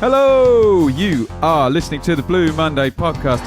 Hello, you are listening to the Blue Monday podcast.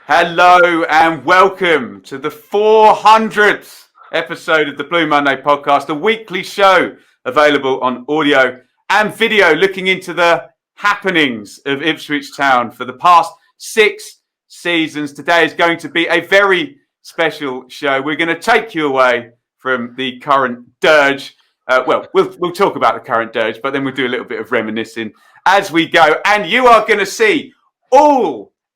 Hello and welcome to the 400th episode of the Blue Monday podcast, a weekly show available on audio and video looking into the happenings of Ipswich Town for the past 6 seasons. Today is going to be a very special show. We're going to take you away from the current dirge. We'll talk about the current dirge, but then we'll do a little bit of reminiscing as we go. And you are going to see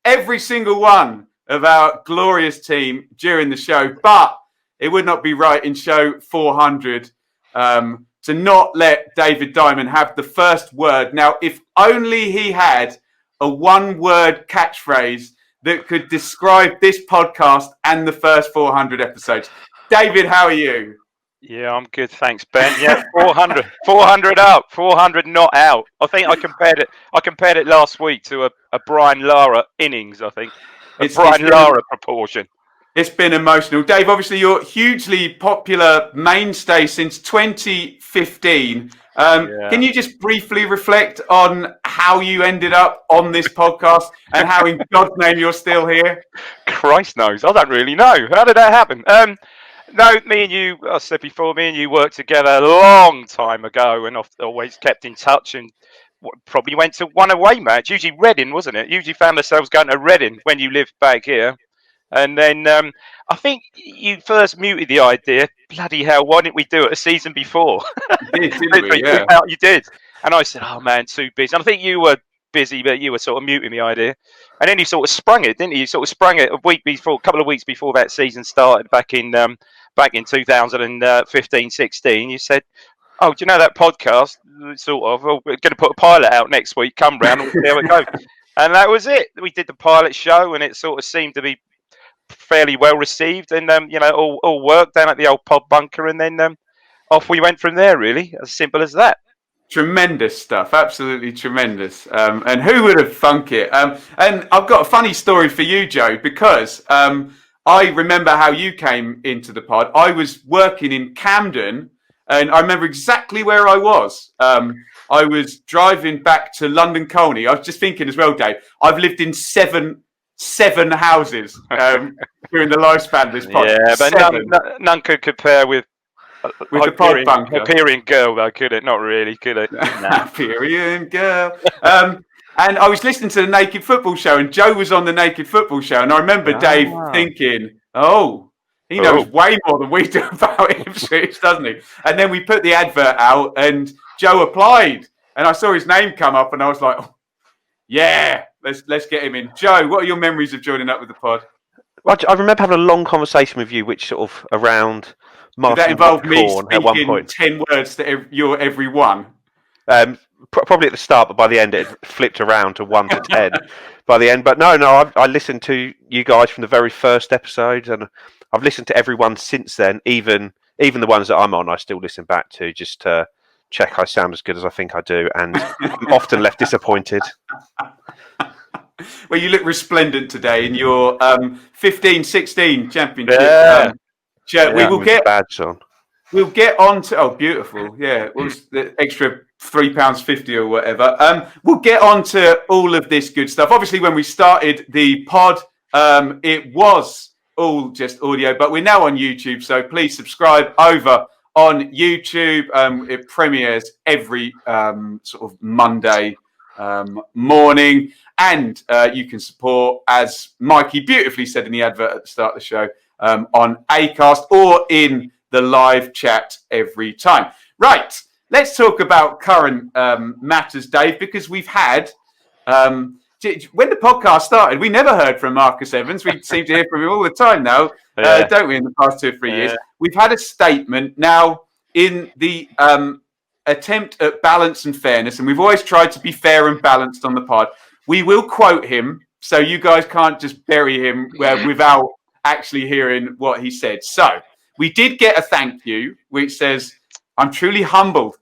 every single one of our glorious team during the show, but it would not be right in show 400 to not let David Diamond have the first word. Now, if only he had a one-word catchphrase that could describe this podcast and the first 400 episodes. David, how are you? Yeah, I'm good, thanks, Ben. Yeah, 400 up, 400 not out. I think I compared it last week to a Brian Lara innings, I think. It's Brian Lara proportion. It's been emotional. Dave, obviously you're hugely popular mainstay since 2015. Can you just briefly reflect on how you ended up on this podcast and how in God's name you're still here? Christ knows. I don't really know. How did that happen? No, me and you, I said before, me and you worked together a long time ago and always kept in touch and probably went to one away match, usually Reading, wasn't it? Usually found ourselves going to Reading when you lived back here. And then I think you first muted the idea, bloody hell, why didn't we do it a season before? Didn't we? Yeah. You did. And I said, oh man, too busy. And I think you were busy, but you were sort of muting the idea. And then you sort of sprung it, didn't you? You sort of sprung it a couple of weeks before that season started back in 2015-16. You said, oh, do you know that podcast? Sort of. Oh, we're going to put a pilot out next week. Come round and there we go. And that was it. We did the pilot show, and it sort of seemed to be fairly well received, and all worked down at the old pod bunker, and then off we went from there. Really, as simple as that. Tremendous stuff, absolutely tremendous. And who would have thunk it? And I've got a funny story for you, Joe, because I remember how you came into the pod. I was working in Camden, and I remember exactly where I was. I was driving back to London Colney. I was just thinking as well, Dave, I've lived in seven houses during the lifespan of this pod. Yeah, but none could compare with the pod bunker. Hyperion Girl, though, could it? Not really, could it? Hyperion Girl. And I was listening to the Naked Football Show, and Joe was on the Naked Football Show, and I remember Dave thinking, he knows way more than we do about Ipswich, doesn't he? And then we put the advert out, and Joe applied, and I saw his name come up, and I was like, yeah, let's get him in. Joe, what are your memories of joining up with the pod? Well, I remember having a long conversation with you, which sort of around Did that involved me speaking 10 words to your every one? Probably at the start, but by the end it flipped around to 1 to 10 by the end. But no, I listened to you guys from the very first episode, and I've listened to everyone since then, even the ones that I'm on, I still listen back to just to check I sound as good as I think I do, and I'm often left disappointed. Well, you look resplendent today in your 15-16 championship. Yeah. We will get badge on. We'll get on to beautiful. Yeah, the extra £3.50 or whatever. We'll get on to all of this good stuff. Obviously, when we started the pod, it was all just audio, but we're now on YouTube, so please subscribe over on YouTube. It premieres every sort of Monday morning, and you can support, as Mikey beautifully said in the advert at the start of the show, on Acast or in the live chat every time. Right, let's talk about current matters, Dave, because we've had when the podcast started, we never heard from Marcus Evans. We seem to hear from him all the time now, don't we, in the past 2 or 3 years? We've had a statement now in the attempt at balance and fairness, and we've always tried to be fair and balanced on the pod. We will quote him So you guys can't just bury him without actually hearing what he said. So we did get a thank you, which says, "I'm truly humbled."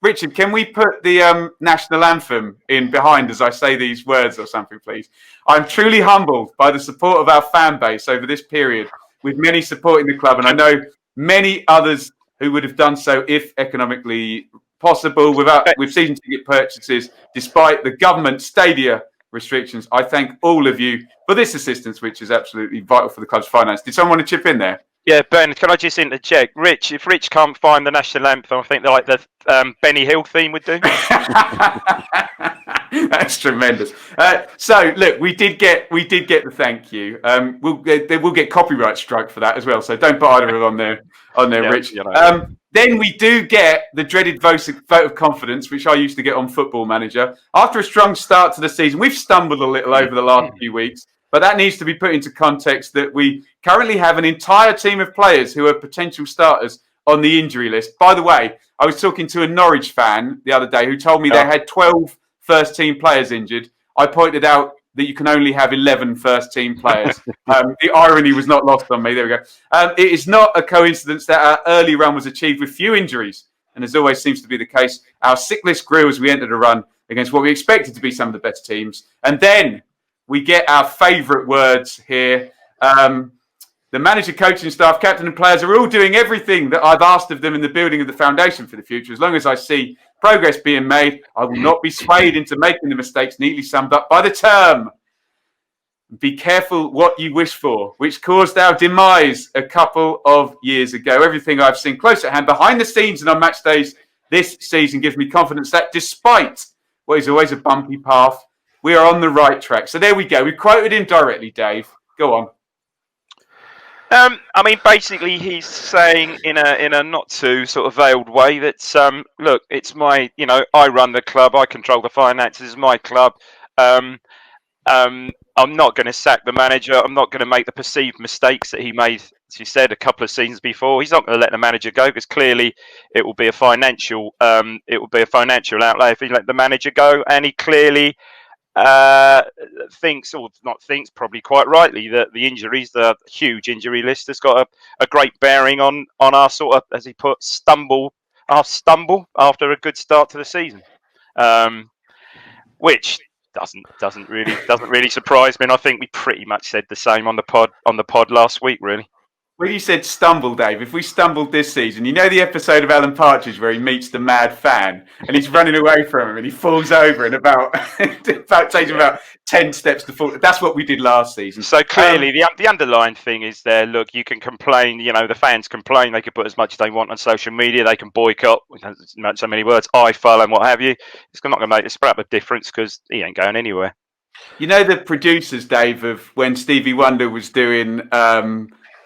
Richard, can we put the national anthem in behind as I say these words or something, please? "I'm truly humbled by the support of our fan base over this period, with many supporting the club, and I know many others who would have done so if economically possible, with season ticket purchases, despite the government stadia restrictions. I thank all of you for this assistance, which is absolutely vital for the club's finance." Did someone want to chip in there? Yeah, Ben, can I just interject? If Rich can't find the national anthem, I think the Benny Hill theme would do. That's tremendous. So look, we did get the thank you. We'll get copyright strike for that as well. So don't put either of them on there, Rich. You know. Then we do get the dreaded vote of confidence, which I used to get on Football Manager. After a strong start to the season, we've stumbled a little over the last few weeks, but that needs to be put into context that we currently have an entire team of players who are potential starters on the injury list. By the way, I was talking to a Norwich fan the other day who told me they had 12 first-team players injured. I pointed out that you can only have 11 first-team players. The irony was not lost on me. There we go. It is not a coincidence that our early run was achieved with few injuries, and as always seems to be the case, our sick list grew as we entered a run against what we expected to be some of the better teams. And then we get our favourite words here. The manager, coaching staff, captain and players are all doing everything that I've asked of them in the building of the foundation for the future. As long as I see progress being made, I will not be swayed into making the mistakes neatly summed up by the term. Be careful what you wish for, which caused our demise a couple of years ago. Everything I've seen close at hand behind the scenes and on match days this season gives me confidence that despite what is always a bumpy path, we are on the right track. So there we go. We quoted him directly, Dave. Go on. I mean, basically, he's saying in a not too sort of veiled way that look, it's my, I run the club, I control the finances, it's my club. I'm not going to sack the manager. I'm not going to make the perceived mistakes that he made, as you said, a couple of seasons before. He's not going to let the manager go because clearly it will be a financial outlay if he let the manager go, and he clearly thinks probably quite rightly that the injuries, the huge injury list, has got a great bearing on our sort of, as he put, stumble after a good start to the season, which doesn't really surprise me. And I think we pretty much said the same on the pod last week, really. When you said stumble, Dave, if we stumbled this season, the episode of Alan Partridge where he meets the mad fan and he's running away from him and he falls over and takes about 10 steps to fall. That's what we did last season. So clearly the underlying thing is there, look, you can complain, the fans complain, they can put as much as they want on social media, they can boycott, so many words, I follow and what have you. It's not going to make a scrap of difference because he ain't going anywhere. The producers, Dave, of when Stevie Wonder was doing...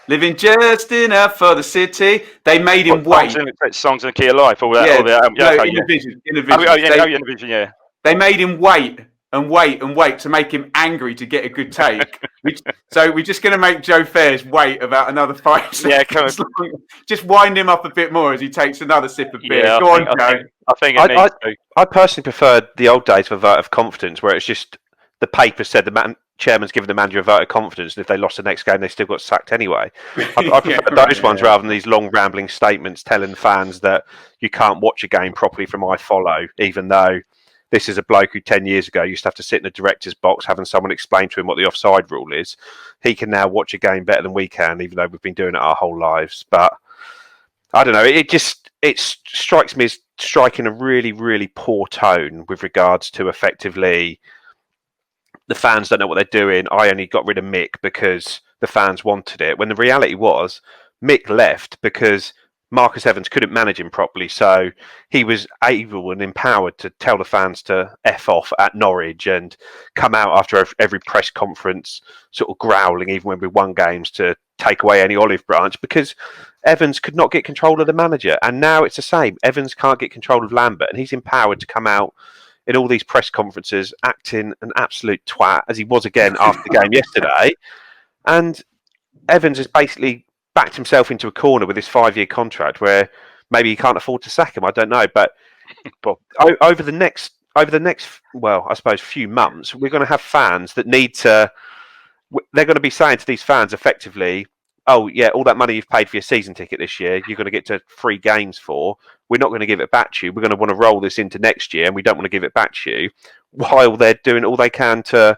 Living just enough for the city. They made him wait. Songs in the Key of Life. All that. Innovision, yeah. They made him wait and wait and wait to make him angry to get a good take. So we're just going to make Joe Fairs wait about another 5 seconds. Yeah, just wind him up a bit more as he takes another sip of beer. Yeah, Go on, Joe. I personally preferred the old days of a vote of confidence where it's just the paper said the chairman's given the manager a vote of confidence, and if they lost the next game, they still got sacked anyway. I prefer those ones rather than these long rambling statements telling fans that you can't watch a game properly from iFollow, even though this is a bloke who 10 years ago used to have to sit in a director's box having someone explain to him what the offside rule is. He can now watch a game better than we can, even though we've been doing it our whole lives. But I don't know, it strikes me as striking a really, really poor tone with regards to effectively the fans don't know what they're doing. I only got rid of Mick because the fans wanted it. When the reality was, Mick left because Marcus Evans couldn't manage him properly. So he was able and empowered to tell the fans to F off at Norwich and come out after every press conference sort of growling, even when we won games, to take away any olive branch because Evans could not get control of the manager. And now it's the same. Evans can't get control of Lambert, and he's empowered to come out in all these press conferences acting an absolute twat, as he was again after the game yesterday. And Evans has basically backed himself into a corner with his 5-year contract where maybe he can't afford to sack him. I don't know. But over the next over the next, I suppose, few months, we're going to have fans that need to. They're going to be saying to these fans effectively, "Oh yeah, all that money you've paid for your season ticket this year, you're going to get to 3 games for. We're not going to give it back to you. We're going to want to roll this into next year, and we don't want to give it back to you." While they're doing all they can to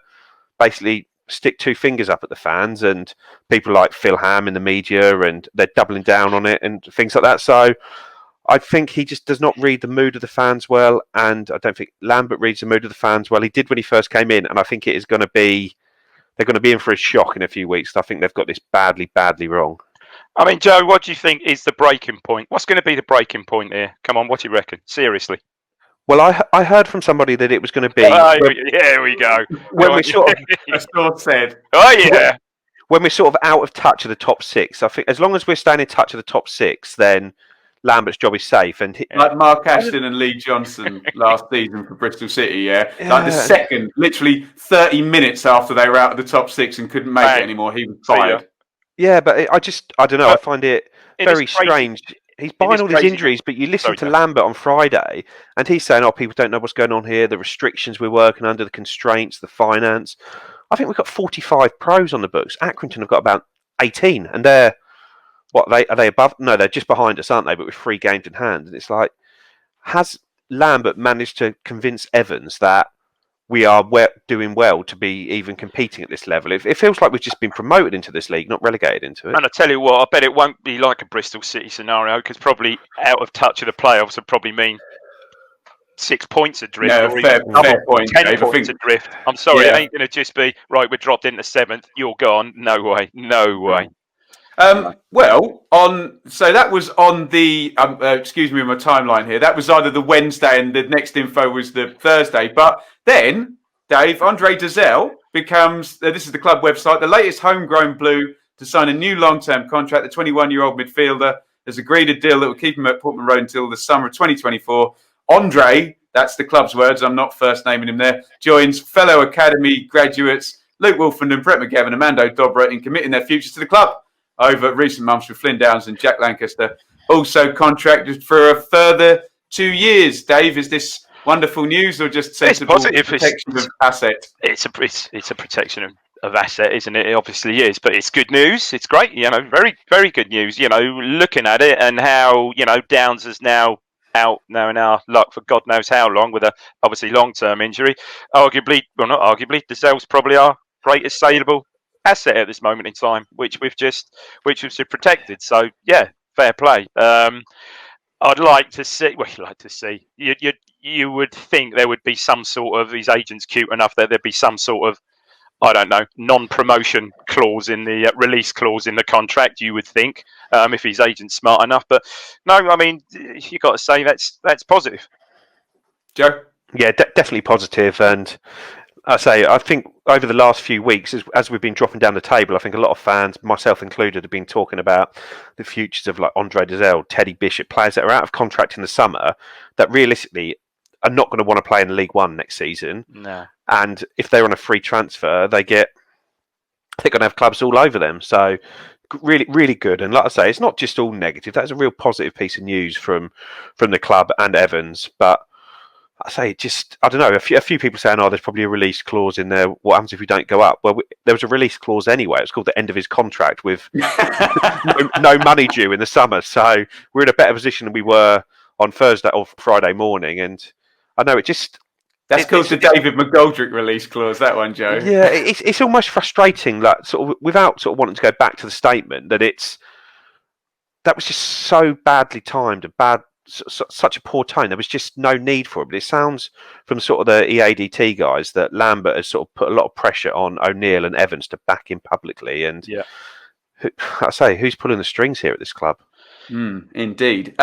basically stick 2 fingers up at the fans and people like Phil Ham in the media, and they're doubling down on it and things like that. So I think he just does not read the mood of the fans well, and I don't think Lambert reads the mood of the fans well. He did when he first came in, and I think it is going to be. They're going to be in for a shock in a few weeks. I think they've got this badly wrong. I mean, Joe, what do you think is the breaking point? What's going to be the breaking point here? Come on, what do you reckon? Seriously. Well, I heard from somebody that it was going to be. Here we go. When we sort of, As Lord said. Oh yeah. When we're sort of out of touch of the top 6, I think as long as we're staying in touch of the top 6, then Lambert's job is safe. And like Mark Ashton and Lee Johnson last season for Bristol City, like the second, literally 30 minutes after they were out of the top 6 and couldn't make it anymore, he was fired. Yeah, but I don't know. I find it very strange. He's buying all these injuries, but you listen to Lambert on Friday, and he's saying, "Oh, people don't know what's going on here. The restrictions we're working under, the constraints, the finance." I think we've got 45 pros on the books. Accrington have got about 18, and they're are they above? No, they're just behind us, aren't they? But with 3 games in hand, and it's like, has Lambert managed to convince Evans that we are doing well to be even competing at this level? It feels like we've just been promoted into this league, not relegated into it. And I tell you what, I bet it won't be like a Bristol City scenario, because probably out of touch of the playoffs would probably mean 6 points adrift, or fair point, 10 points adrift. I'm sorry, it ain't going to just be, right, we're dropped into 7th, you're gone. No way. So that was on the excuse me, my timeline here. That was either the Wednesday, and the next info was the Thursday. But then, Dave, Andre Dazelle becomes this is the club website, the latest homegrown Blue to sign a new long-term contract. The 21-year-old midfielder has agreed a deal that will keep him at Portman Road until the summer of 2024. Andre, that's the club's words, I'm not first naming him there, joins fellow academy graduates Luke Wolfenden, Brett McGavin, and Mando Dobra in committing their futures to the club over recent months, with Flynn Downs and Jack Lancaster also contracted for a further 2 years. Dave, is this wonderful news or just sensible protection of asset? It's a protection of asset, isn't it? It obviously is, but it's good news. It's great, very, very good news. Looking at it and how Downs is now out now in our luck for God knows how long with a obviously long-term injury. Not arguably, Dazelle's probably our greatest saleable asset at this moment in time, which we've just protected. So yeah, fair play. I'd like to see. Well, you'd like to see. You would think there would be some sort of, these agents cute enough that there'd be some sort of, I don't know, non-promotion clause in the release clause in the contract. You would think if his agent's smart enough, but no. I mean, you got to say that's positive. Joe, yeah, definitely positive, and I think over the last few weeks, as we've been dropping down the table, I think a lot of fans, myself included, have been talking about the futures of like Andre Dazelle, Teddy Bishop, players that are out of contract in the summer that realistically are not going to want to play in League One next season. No. And if they're on a free transfer, they're going to have clubs all over them. So really, really good. And like I say, it's not just all negative. That's a real positive piece of news from the club and Evans. But I say, I don't know, a few people saying, there's probably a release clause in there. What happens if we don't go up? Well, there was a release clause anyway. It's called the end of his contract with no money due in the summer. So we're in a better position than we were on Thursday or Friday morning. And I know that's called the David McGoldrick release clause, that one, Joe. Yeah, it's almost frustrating, like sort of without sort of wanting to go back to the statement, that was just so badly timed and such a poor tone. There was just no need for it. But it sounds from sort of the EADT guys that Lambert has sort of put a lot of pressure on O'Neill and Evans to back him publicly. And who's pulling the strings here at this club? Indeed.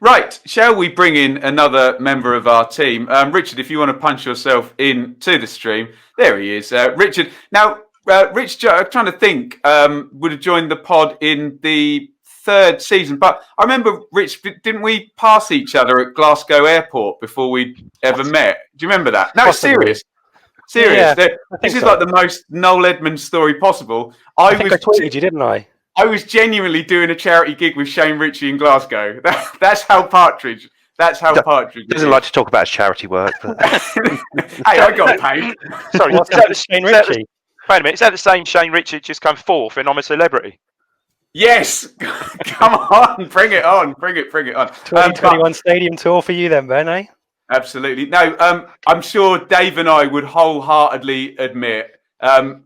Right, shall we bring in another member of our team? Richard, if you want to punch yourself into the stream. There he is. Richard. Now, Rich, I'm trying to think, would have joined the pod in the 3rd season. But I remember, Rich, didn't we pass each other at Glasgow Airport before we ever met? Do you remember that? No, serious. Yeah, this is like the most Noel Edmonds story possible. I think I tweeted you, didn't I? I was genuinely doing a charity gig with Shane Ritchie in Glasgow. That's how Partridge That's how Partridge doesn't like to talk about his charity work. But... Hey, I got paid. Sorry, What's is that, that Shane is that Ritchie? wait a minute, is that the same Shane Ritchie just come fourth in I'm a Celebrity? Yes, come on, bring it on, bring it on. 2021 stadium tour for you then, Ben, eh? Absolutely. No, I'm sure Dave and I would wholeheartedly admit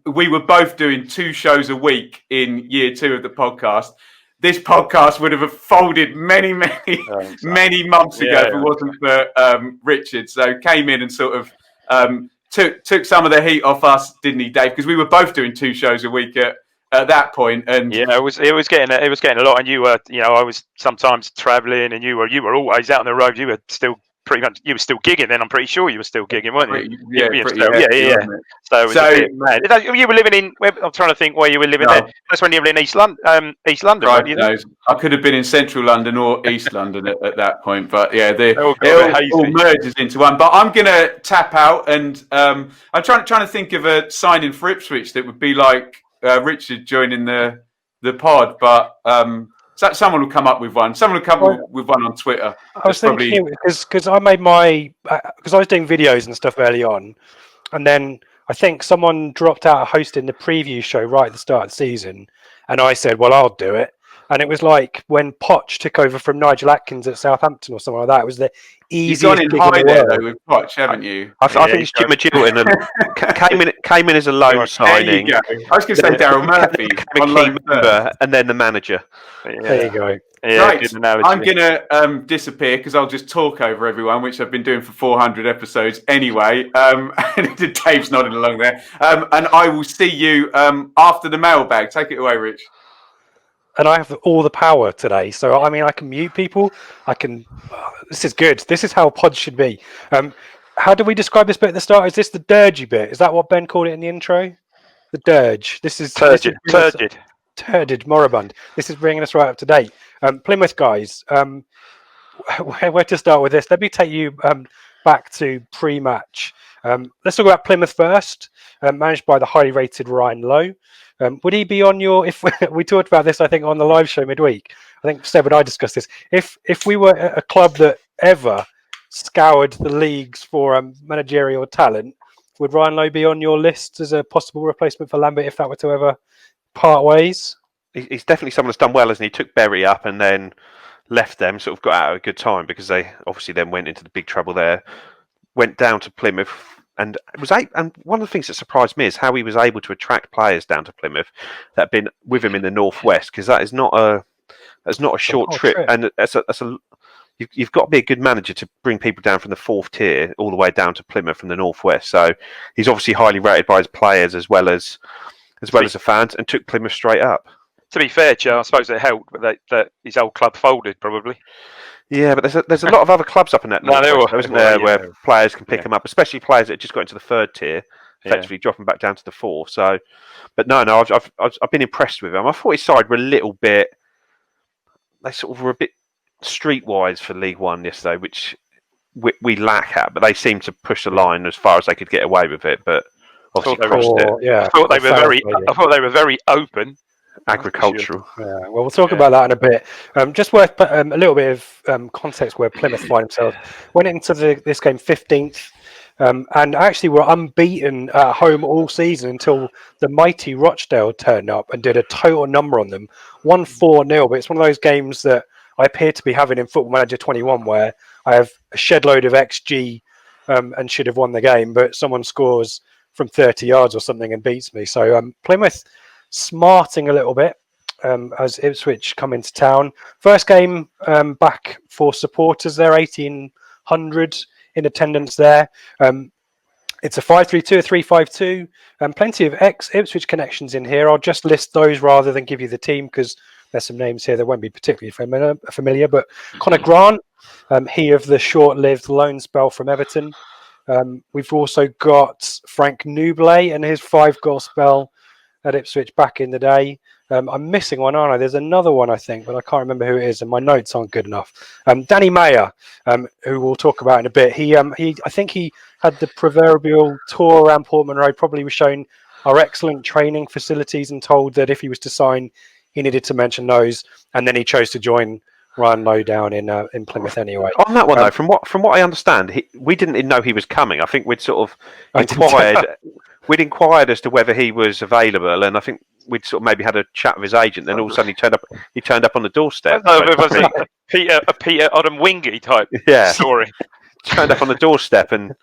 we were both doing 2 shows a week in year 2 of the podcast. This podcast would have folded many months ago if it wasn't for Richard. So came in and sort of took some of the heat off us, didn't he, Dave? Because we were both doing 2 shows a week at that point. And yeah, it was getting a lot. And you were, I was sometimes travelling, and you were always out on the road. You were still pretty much, you were still gigging then. I'm pretty sure you were still gigging, weren't you? Yeah. So it was a bit mad. You were living in. I'm trying to think where you were living. There. That's when you were in East London. Right, I could have been in Central London or East London at that point, but yeah, it all merges into one. But I'm gonna tap out, and I'm trying to think of a signing for Ipswich that would be like Richard joining the pod, but. Someone will come up with one. Someone will come with one on Twitter. I was thinking because I made because I was doing videos and stuff early on, and then I think someone dropped out of hosting the preview show right at the start of the season, and I said, "Well, I'll do it." And it was like when Poch took over from Nigel Atkins at Southampton or something like that. It was the easiest. You've gone in high there though with Poch, haven't you? I think it's Jim Magilton came in as a loan signing. There you go. I was going to say Daryl Murphy, a key member, and then the manager. There you go. Yeah, right, I'm going to disappear because I'll just talk over everyone, which I've been doing for 400 episodes anyway. Dave's nodding along there. And I will see you after the mailbag. Take it away, Rich. And I have all the power today. So, I mean, I can mute people. I can... this is good. This is how pods should be. How do we describe this bit at the start? Is this the dirgy bit? Is that what Ben called it in the intro? The dirge. This is... Turgid. Turded, moribund. This is bringing us right up to date. Plymouth guys, where to start with this? Let me take you back to pre-match. Let's talk about Plymouth first, managed by the highly rated Ryan Lowe. Would he be on your? If we talked about this, I think on the live show midweek. I think Seb and I discussed this. If we were a club that ever scoured the leagues for managerial talent, would Ryan Lowe be on your list as a possible replacement for Lambert if that were to ever part ways? He's definitely someone that's done well, hasn't he? Took Bury up and then left them, sort of got out at a good time because they obviously then went into the big trouble there. Went down to Plymouth and and one of the things that surprised me is how he was able to attract players down to Plymouth that have been with him in the northwest, because that is not a short trip. And you've got to be a good manager to bring people down from the 4th tier all the way down to Plymouth from the northwest. So he's obviously highly rated by his players as well as the fans, and took Plymouth straight up. To be fair, Joe, I suppose it helped that his old club folded, probably. Yeah, but there's a lot of other clubs up in that northwest, isn't there, where players can pick them up, especially players that just got into the 3rd tier, effectively dropping back down to the 4th. So, but no, I've been impressed with him. I thought his side were a little bit, they sort of were a bit streetwise for League One yesterday, which we lack at, but they seemed to push the line as far as they could get away with it. But obviously crossed it. Yeah, I thought they were very open. Agricultural. Yeah, well, we'll talk about that in a bit. Just worth a little bit of context where Plymouth find themselves. Went into this game 15th, and actually were unbeaten at home all season until the mighty Rochdale turned up and did a total number on them. 1-4-0, but it's one of those games that I appear to be having in Football Manager 21 where I have a shed load of XG and should have won the game, but someone scores from 30 yards or something and beats me. So Plymouth smarting a little bit as Ipswich come into town. First game back for supporters there, 1,800 in attendance there. It's a 5-3-2, a 3-5-2, and plenty of ex-Ipswich connections in here. I'll just list those rather than give you the team because there's some names here that won't be particularly familiar. But Connor Grant, he of the short-lived loan spell from Everton. We've also got Frank Nublet and his 5-goal spell at Ipswich back in the day. I'm missing one, aren't I? There's another one, I think, but I can't remember who it is, and my notes aren't good enough. Danny Mayer, who we'll talk about in a bit. I think he had the proverbial tour around Portman Road, probably was shown our excellent training facilities and told that if he was to sign, he needed to mention those, and then he chose to join Ryan Lowe down in Plymouth anyway. On that one though, from what I understand, we didn't know he was coming. I think we'd sort of I didn't- we'd inquired as to whether he was available, and I think we'd sort of maybe had a chat with his agent. Then all of a sudden he turned up on the doorstep. I don't know if it was a Peter Odom-Wingy type Yeah. story. Turned up on the doorstep, and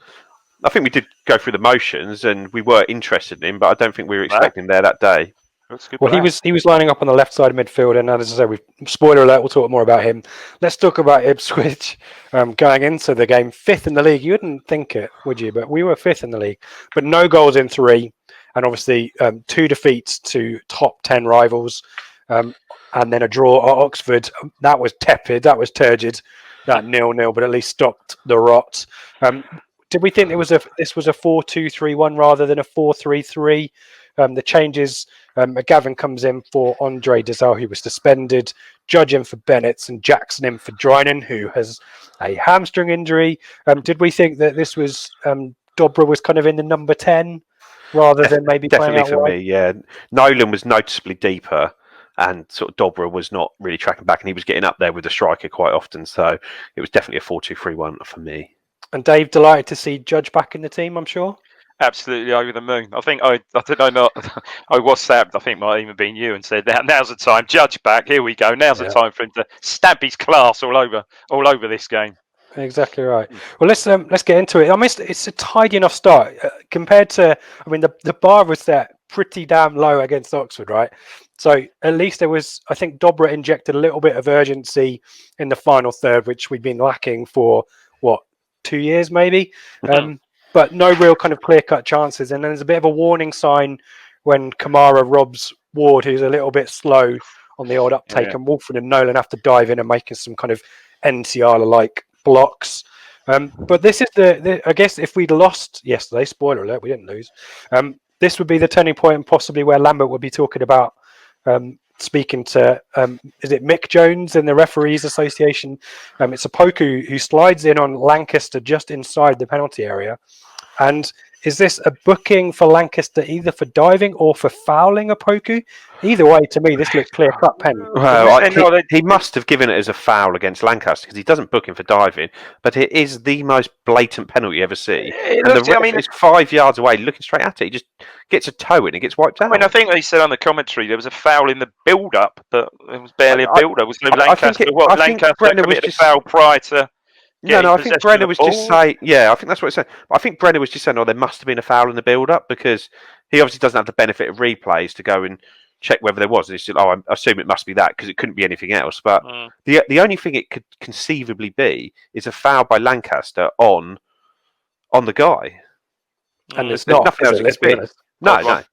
I think we did go through the motions, and we were interested in him, but I don't think we were expecting him there that day. That's good. Well, he was lining up on the left side of midfield, and as I say, spoiler alert, we'll talk more about him. Let's talk about Ipswich going into the game, 5th in the league. You wouldn't think it, would you? But we were 5th in the league, but no goals in 3, and obviously 2 defeats to top 10 rivals, and then a draw at Oxford. That was tepid, that was turgid, that 0-0, but at least stopped the rot. Did we think this was a 4-2-3-1 rather than a 4-3-3? The changes, Gavin comes in for Andre Dizal, who was suspended, Judge in for Bennett, and Jackson in for Drynan, who has a hamstring injury. Did we think that this was Dobra was kind of in the number 10 rather than maybe Definitely playing out for wide? me, yeah. Nolan was noticeably deeper, and sort of Dobra was not really tracking back, and he was getting up there with the striker quite often. So it was definitely a 4-2-3-1 for me. And Dave, delighted to see Judge back in the team, I'm sure. Absolutely over the moon. I think I WhatsApped, I think it might have even been you, and said, now's the time. Judge back. Here we go. Now's the time for him to stamp his class all over this game. Exactly right. Well, let's get into it. I mean, it's a tidy enough start compared to. I mean, the bar was set pretty damn low against Oxford, right? So at least there was. I think Dobra injected a little bit of urgency in the final third, which we'd been lacking for 2 years maybe. But no real kind of clear-cut chances. And then there's a bit of a warning sign when Kamara robs Ward, who's a little bit slow on the old uptake, and Wolford and Nolan have to dive in and make some kind of NCR-like blocks. But this is I guess if we'd lost yesterday, spoiler alert, we didn't lose, this would be the turning point, and possibly where Lambert would be talking about speaking to, is it Mick Jones in the Referees Association? It's a Poku who slides in on Lancaster just inside the penalty area. And is this a booking for Lancaster either for diving or for fouling a Poku? Either way, to me, this looks clear-cut pen. Well, he must have given it as a foul against Lancaster, because he doesn't book him for diving, but it is the most blatant penalty you ever see. It's 5 yards away, looking straight at it. He just gets a toe in and gets wiped out. I mean, I think they said on the commentary there was a foul in the build-up, but it was barely a build-up. It was Lancaster. Lancaster committed a foul prior to... No, I think Brenner was just saying... Yeah, I think that's what it said. I think Brenner was just saying, there must have been a foul in the build-up, because he obviously doesn't have the benefit of replays to go and check whether there was. And he said, I assume it must be that, because it couldn't be anything else. But the only thing it could conceivably be is a foul by Lancaster on the guy. And there's nothing else it could be. No,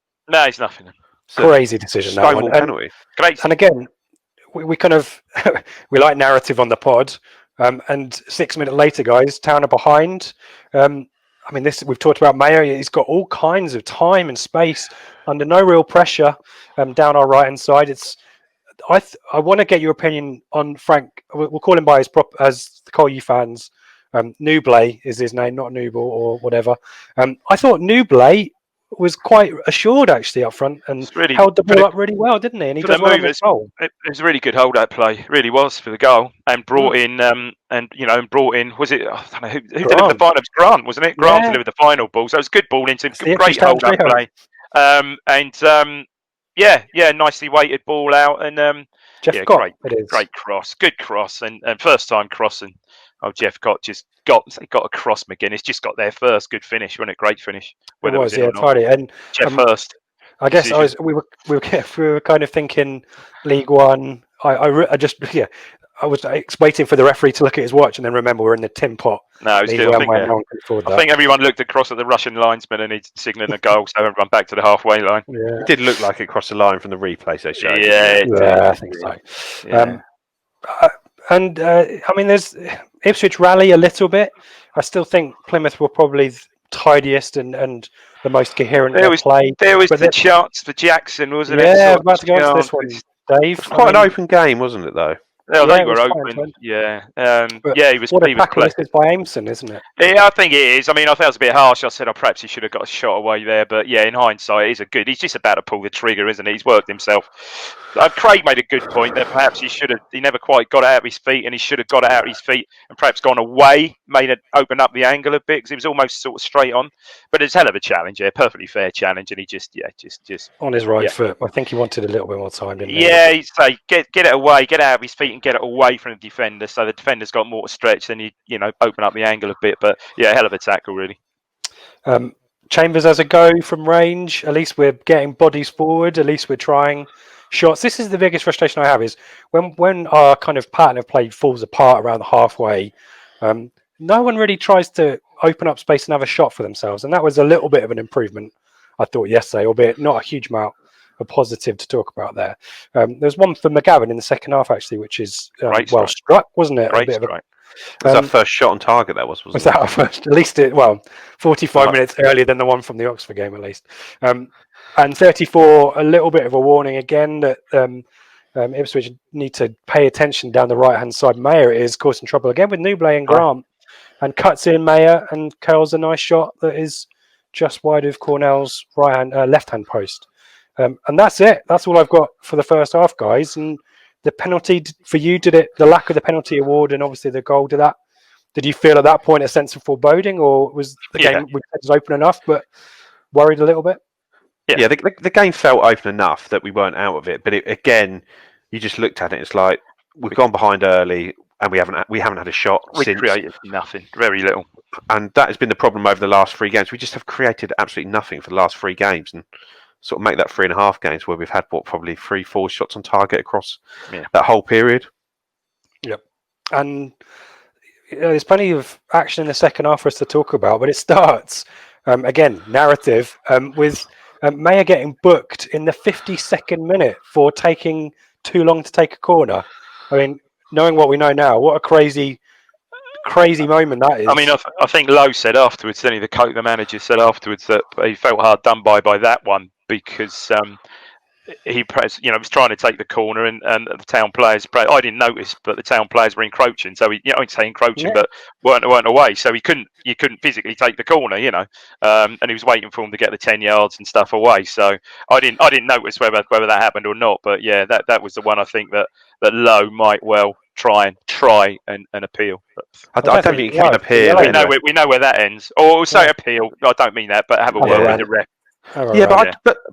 it's nothing. Crazy decision, that one. Penalty. Great. And again, we kind of... we like narrative on the pod. And 6 minutes later, guys, Town are behind. I mean, we've talked about Mayo. He's got all kinds of time and space under no real pressure down our right hand side. I want to get your opinion on Frank. We'll call him by as the Col U fans. Nublé is his name, not Nubel or whatever. I thought Nublé was quite assured actually up front and held the ball up really well, didn't he? And he does well on the goal. It was a really good hold-out play. It really was for the goal, and brought in was it? I don't know who delivered the final. It was Grant, wasn't it? Grant delivered the final ball, so it was a good ball into great hold-out play. Nicely weighted ball out, and Jeff great cross, good cross, and first time crossing. Jeff got a cross. McGuinness just got there first. Good finish, wasn't it? Great finish. Whether it was entirely. And Jeff Hurst. I guess we were kind of thinking League One. I was waiting for the referee to look at his watch and then remember we're in the tin pot. No, it was good. I think everyone looked across at the Russian linesman and he's signalling a goal, so everyone back to the halfway line. Yeah. It did look like it crossed the line from the replays they showed. Yeah, I think so. Yeah. I mean, there's Ipswich rally a little bit. I still think Plymouth were probably tidiest and the most coherent play. There was the chance for Jackson, wasn't it? Yeah, about to go into this one, Dave. It was quite an open game, wasn't it, though? Yeah, Yeah, they it were was open. fine. Yeah, But yeah, he was. what a He was tackle close. this is by Aimson, isn't it? Yeah, I think it is. I mean, I think it was a bit harsh. I said, perhaps he should have got a shot away there. But yeah, in hindsight, he's a good. He's just about to pull the trigger, isn't he? He's worked himself. Craig made a good point that perhaps he should have. He never quite got it out of his feet, and he should have got it out of his feet and perhaps gone away, made it open up the angle a bit because it was almost sort of straight on. But it's a hell of a challenge, yeah, perfectly fair challenge, and he just On his right yeah. foot. I think he wanted a little bit more time, didn't he? Yeah, he'd say get it away, get it out of his feet, and get it away from the defender. So the defender's got more to stretch. Then you open up the angle a bit. But yeah, hell of a tackle, really. Chambers has a go from range. At least we're getting bodies forward. At least we're trying shots. This is the biggest frustration I have is when our kind of pattern of play falls apart around the halfway. No one really tries to open up space and have a shot for themselves, and that was a little bit of an improvement, I thought, yesterday, albeit not a huge amount of positive to talk about there. There's one for McGavin in the second half, actually, which is well struck, wasn't it? Great strike. Was that first shot on target? That wasn't that our first? At least 45 minutes earlier than the one from the Oxford game, at least. And 34, a little bit of a warning again that Ipswich need to pay attention down the right-hand side. Mayer is causing trouble again with Newblay and Grant, and cuts in Mayer and curls a nice shot that is just wide of Cornell's left-hand post. And that's it. That's all I've got for the first half, guys. And the penalty for you, the lack of the penalty award and obviously the goal, did you feel at that point a sense of foreboding, or was the game was open enough but worried a little bit? Yeah, the game felt open enough that we weren't out of it. But again, you just looked at it. It's like we've gone behind early, and we haven't had a shot. We created nothing, very little, and that has been the problem over the last 3 games. We just have created absolutely nothing for the last 3 games, and sort of make that 3.5 games where we've had probably 3-4 shots on target across that whole period. Yep, and there's plenty of action in the second half for us to talk about, but it starts again narrative with Mayer getting booked in the 52nd minute for taking too long to take a corner. I mean, knowing what we know now, what a crazy moment that is. I mean, I think Lowe said afterwards, the manager said afterwards that he felt hard done by that one because he was trying to take the corner and the Town players. I didn't notice, but the Town players were encroaching. So I'd say encroaching, but weren't away. So you couldn't physically take the corner, and he was waiting for him to get the 10 yards and stuff away. So I didn't notice whether that happened or not. But yeah, that was the one I think that Lowe might well try and appeal. I don't think you can appeal. We know where that ends. Or say appeal. I don't mean that, but have a word with the ref.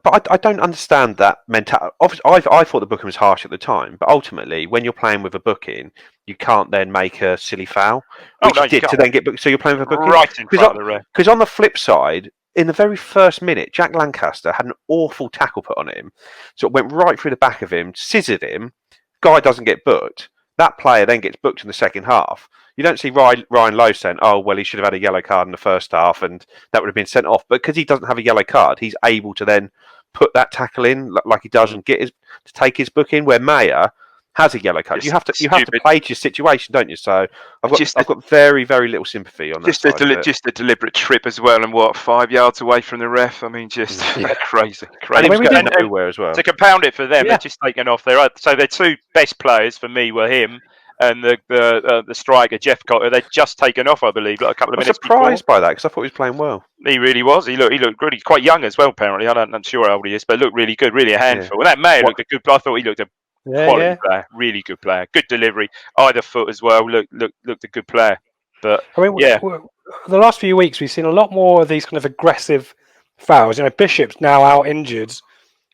But I don't understand that mentality. Obviously, I thought the booking was harsh at the time, but ultimately, when you're playing with a booking, you can't then make a silly foul, which you did to then get booked. So you're playing with a booking right in front of the ref. Because on the flip side, in the very first minute, Jack Lancaster had an awful tackle put on him, so it went right through the back of him, scissored him. Guy doesn't get booked. That player then gets booked in the second half. You don't see Ryan Lowe saying, "Oh, well, he should have had a yellow card in the first half, and that would have been sent off." But because he doesn't have a yellow card, he's able to then put that tackle in like he does and to take his book in. Where Mayer has a yellow card, you have to play to your situation, don't you? So I've got very, very little sympathy on that. Just a deliberate trip as well, and 5 yards away from the ref. I mean, just crazy. And he was going nowhere as well. To compound it for them, they're just taken off their. So their 2 best players for me were him and the striker Jeff Cotter. They'd just taken off, I believe, like a couple of minutes before. I was surprised by that because I thought he was playing well. He really was. He looked really quite young as well. Apparently, I'm not sure how old he is, but looked really good, really a handful. And that Mayer looked a good. I thought he looked a quality player, really good player, good delivery, either foot as well. Looked a good player. But I mean, the last few weeks we've seen a lot more of these kind of aggressive fouls. Bishop's now out injured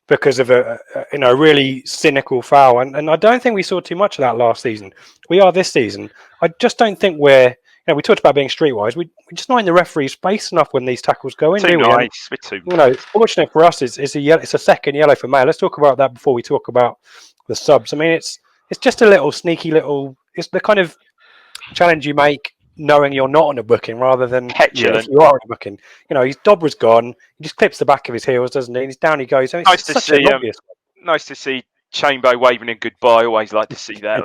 because of a really cynical foul, and I don't think we saw too much of that last season. We are this season. I just don't think we're. We talked about being streetwise. We're just not in the referee's space enough when these tackles go in. Too nice. Fortunate for us, it's a second yellow for Mayer. Let's talk about that before we talk about the subs. I mean, it's just a little sneaky little. It's the kind of challenge you make knowing you're not on a booking rather than if you are on a booking. His Dobra's gone. He just clips the back of his heels, doesn't he? And he's down he goes. I mean, nice to see Chamber waving in goodbye. Always like to see that.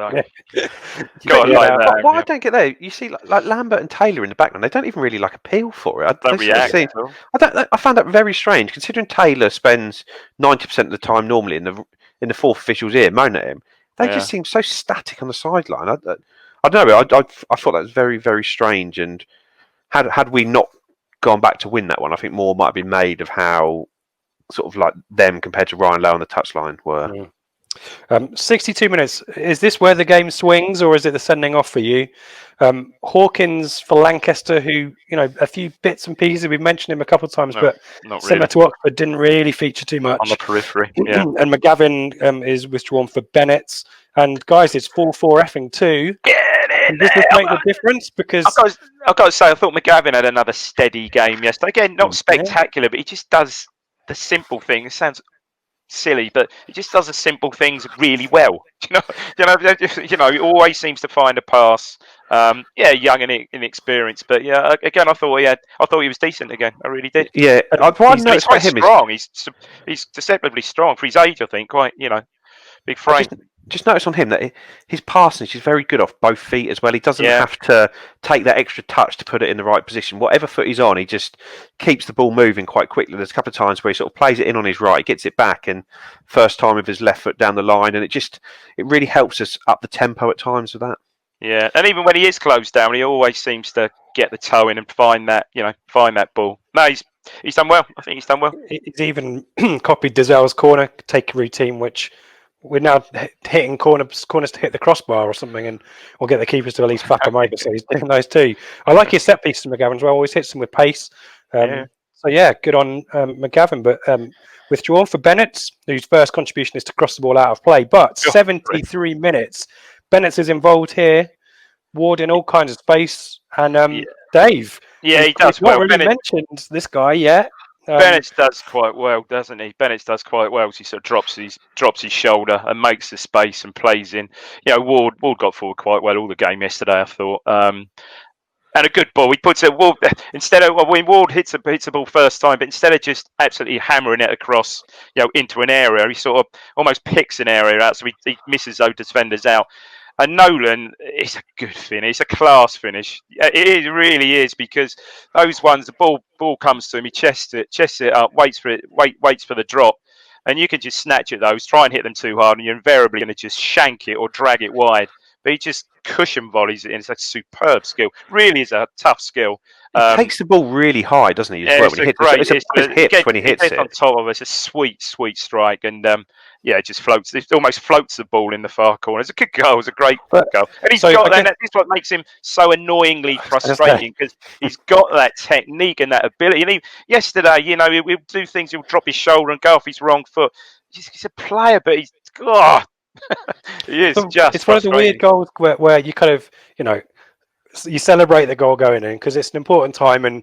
What I don't get there, you see like Lambert and Taylor in the background. They don't even really appeal for it. I found that very strange, considering Taylor spends 90% of the time normally in the fourth official's ear moaning at him. They just seem so static on the sideline. I don't know. I thought that was very, very strange. And had we not gone back to win that one, I think more might have been made of how sort of like them compared to Ryan Lowe on the touchline were. 62 minutes. Is this where the game swings, or is it the sending off for you? Hawkins for Lancaster, who, a few bits and pieces, we've mentioned him a couple of times, but similar to Oxford, didn't really feature too much. On the periphery, yeah. And McGavin is withdrawn for Bennett. And guys, it's 4-4 effing 2. Does this make the difference? Because I've got to say, I thought McGavin had another steady game yesterday. Again, not spectacular, but he just does the simple thing. It sounds silly, but he just does the simple things really well. He always seems to find a pass. Young and inexperienced, but again, I thought he was decent again. I really did. Yeah, he's quite strong. He's deceptively strong for his age. I think quite big frame. Just notice on him that his passing is very good off both feet as well. He doesn't have to take that extra touch to put it in the right position. Whatever foot he's on, he just keeps the ball moving quite quickly. There's a couple of times where he sort of plays it in on his right, gets it back, and first time with his left foot down the line, and it really helps us up the tempo at times with that. Yeah, and even when he is closed down, he always seems to get the toe in and find that ball. No, he's done well. I think he's done well. He's even copied Dazell's corner take routine, which we're now hitting corners to hit the crossbar or something, and we'll get the keepers to at least flap them over. So he's doing those too. I like his set pieces, McGavin, as well. Always hits them with pace. So good on McGavin. But withdrawn for Bennett, whose first contribution is to cross the ball out of play. But 73 minutes, Bennett is involved here. Ward in all kinds of space, and Dave. Yeah, he does well. Not really mentioned this guy yet. Bennett does quite well, doesn't he? Bennett does quite well. So he sort of drops his shoulder and makes the space and plays in. Ward got forward quite well all the game yesterday, I thought. And a good ball. He puts it. Ward hits the ball first time, but instead of just absolutely hammering it across, into an area, he sort of almost picks an area out, so he misses those defenders out. And Nolan, it's a good finish. It's a class finish. It really is, because those ones, the ball comes to him, he chests it up, waits for the drop, and you can just snatch at those, try and hit them too hard, and you're invariably going to just shank it or drag it wide. But he just cushion volleys it in. It's a superb skill. Really is a tough skill. He takes the ball really high, doesn't he? When he hits it. On top of it, it's a sweet strike, and it just floats. It almost floats the ball in the far corner. It's a good goal. It's a great goal, and he's got that. This is what makes him so annoyingly frustrating, because he's got that technique and that ability. And yesterday, he'll do things. He'll drop his shoulder and go off his wrong foot. He's a player, but he's he is just. It's one of the weird goals where you kind of you celebrate the goal going in because it's an important time, and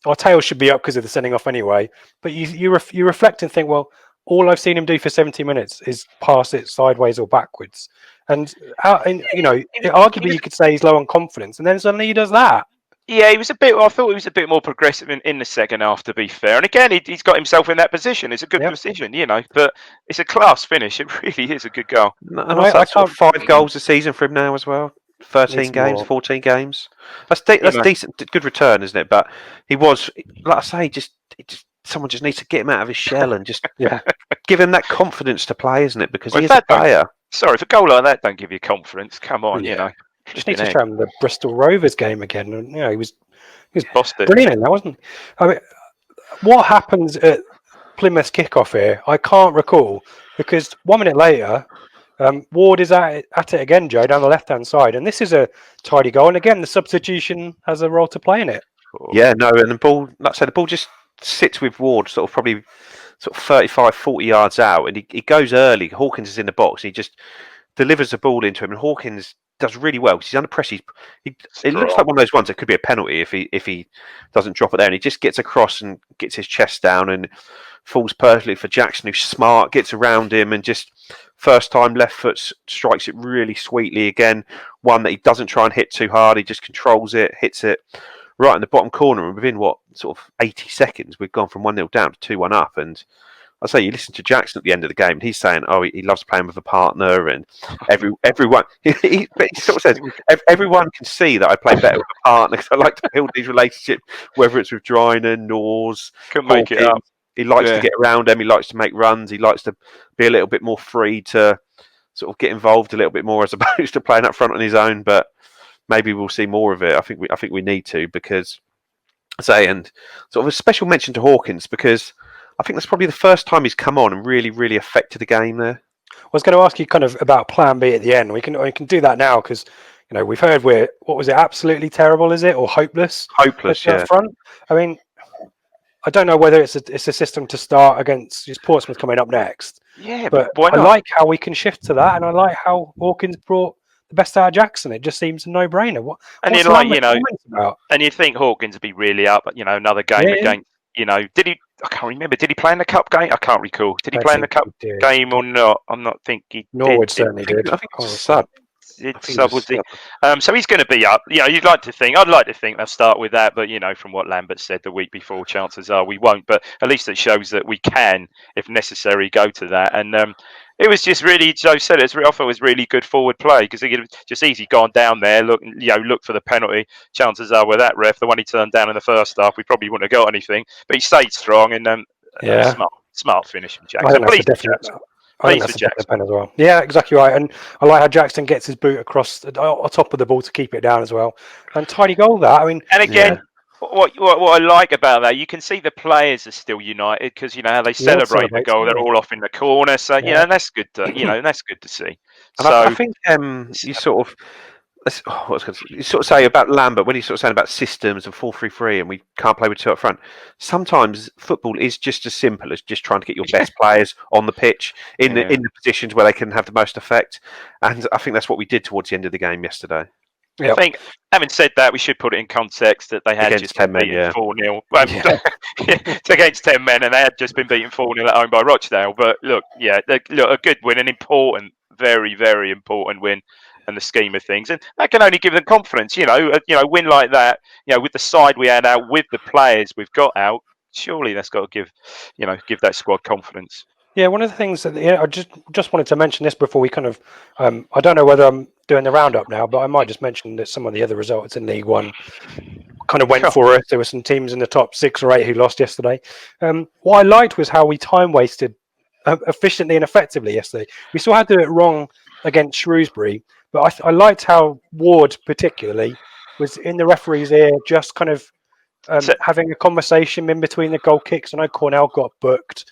our tails should be up because of the sending off anyway. But you reflect and think, well, all I've seen him do for 70 minutes is pass it sideways or backwards, and arguably you could say he's low on confidence, and then suddenly he does that. Yeah, I thought he was a bit more progressive in the second half, to be fair. And again, he's got himself in that position. It's a good position, but it's a class finish. It really is a good goal. And I can't 5 goals a season for him now as well. 13 games, more. 14 games. That's decent, good return, isn't it? But he was, like I say, just someone just needs to get him out of his shell and just give him that confidence to play, isn't it? Because he is a player. Sorry, if a goal like that don't give you confidence, come on, Just need to show him the Bristol Rovers game again. And, he was brilliant in that, wasn't he? I mean, what happens at Plymouth's kickoff here? I can't recall, because 1 minute later, Ward is at it again, Joe, down the left-hand side. And this is a tidy goal. And again, the substitution has a role to play in it. Yeah, no, and the ball, like I said, the ball just sits with Ward probably 35, 40 yards out. And he goes early. Hawkins is in the box. And he just delivers the ball into him. And Hawkins does really well because he's under pressure. It looks like one of those ones that could be a penalty if he doesn't drop it there, and he just gets across and gets his chest down and falls perfectly for Jackson, who's smart, gets around him and just first time left foot strikes it really sweetly again. One that he doesn't try and hit too hard. He just controls it, hits it right in the bottom corner, and within 80 seconds we've gone from 1-0 down to 2-1 up. And I say, you listen to Jackson at the end of the game, and he's saying, he loves playing with a partner, and everyone. He sort of says, everyone can see that I play better with a partner because I like to build these relationships, whether it's with Driner, Norse, couldn't make it up. He likes to get around them. He likes to make runs. He likes to be a little bit more free to sort of get involved a little bit more as opposed to playing up front on his own. But maybe we'll see more of it. I think we need to, because and sort of a special mention to Hawkins, because I think that's probably the first time he's come on and really, really affected the game there. I was going to ask you kind of about Plan B at the end. We can do that now, because we've heard what was it? Absolutely terrible, is it, or hopeless? Hopeless, yeah. Front. I mean, I don't know whether it's a system to start against Portsmouth coming up next. Yeah, but why not? I like how we can shift to that, and I like how Hawkins brought the best out of Jackson. It just seems a no-brainer. What's about? And you think Hawkins would be really up, another game against. Did he? I can't remember. Did he play in the cup game? I can't recall. Did he play in the cup game or not? I'm not thinking. Norwood certainly did. I think it was a sub. So he's going to be up. I'd like to think they'll start with that, but from what Lambert said the week before, chances are we won't. But at least it shows that we can, if necessary, go to that. And it was just really, Joe said it. I thought it was really good forward play, because he could just easy gone down there, look for the penalty. Chances are with that ref, the one he turned down in the first half, we probably wouldn't have got anything. But he stayed strong and smart finish from Jackson. I think that's a definite pen as well. Yeah, exactly right. And I like how Jackson gets his boot across on top of the ball to keep it down as well. And tidy goal that. I mean, and again, what I like about that, you can see the players are still united, because how they celebrate the goal. They're all off in the corner. So and that's good. That's good to see. And I think you sort of. You sort of say about Lambert, when he's sort of saying about systems and 4-3-3 and we can't play with two up front. Sometimes football is just as simple as just trying to get your best players on the pitch in the positions where they can have the most effect. And I think that's what we did towards the end of the game yesterday. Yep. I think, having said that, we should put it in context that they had against just 10 men, 4-0. It's against 10 men, and they had just been beaten 4-0 at home by Rochdale. But look, a good win, an important, very, very important win in the scheme of things, and that can only give them confidence. A win like that, with the side we had out, with the players we've got out, surely that's got to give that squad confidence. Yeah, one of the things that I just wanted to mention this before we kind of, I don't know whether I'm doing the roundup now, but I might just mention that some of the other results in League One kind of went for us. There were some teams in the top 6 or 8 who lost yesterday. What I liked was how we time wasted efficiently and effectively yesterday. We still had to do it wrong against Shrewsbury, but I liked how Ward particularly was in the referee's ear, just kind of having a conversation in between the goal kicks. I know Cornell got booked,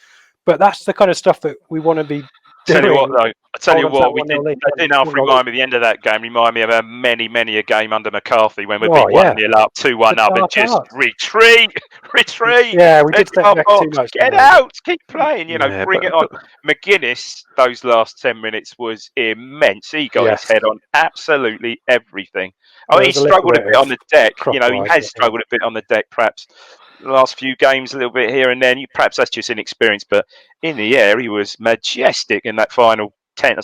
but that's the kind of stuff that we want to be doing. I tell you what, that didn't half remind me, the end of that game remind me of many a game under McCarthy when we beat 1-0 up, 2-1 up, and just retreat. Yeah, we did that too much. Get out, keep playing, bring it on. McGuinness, those last 10 minutes was immense. He got his head on absolutely everything. He struggled a bit on the deck. He has struggled a bit on the deck, perhaps. The last few games, a little bit here and then. Perhaps that's just inexperience, but in the air, he was majestic in that final 10,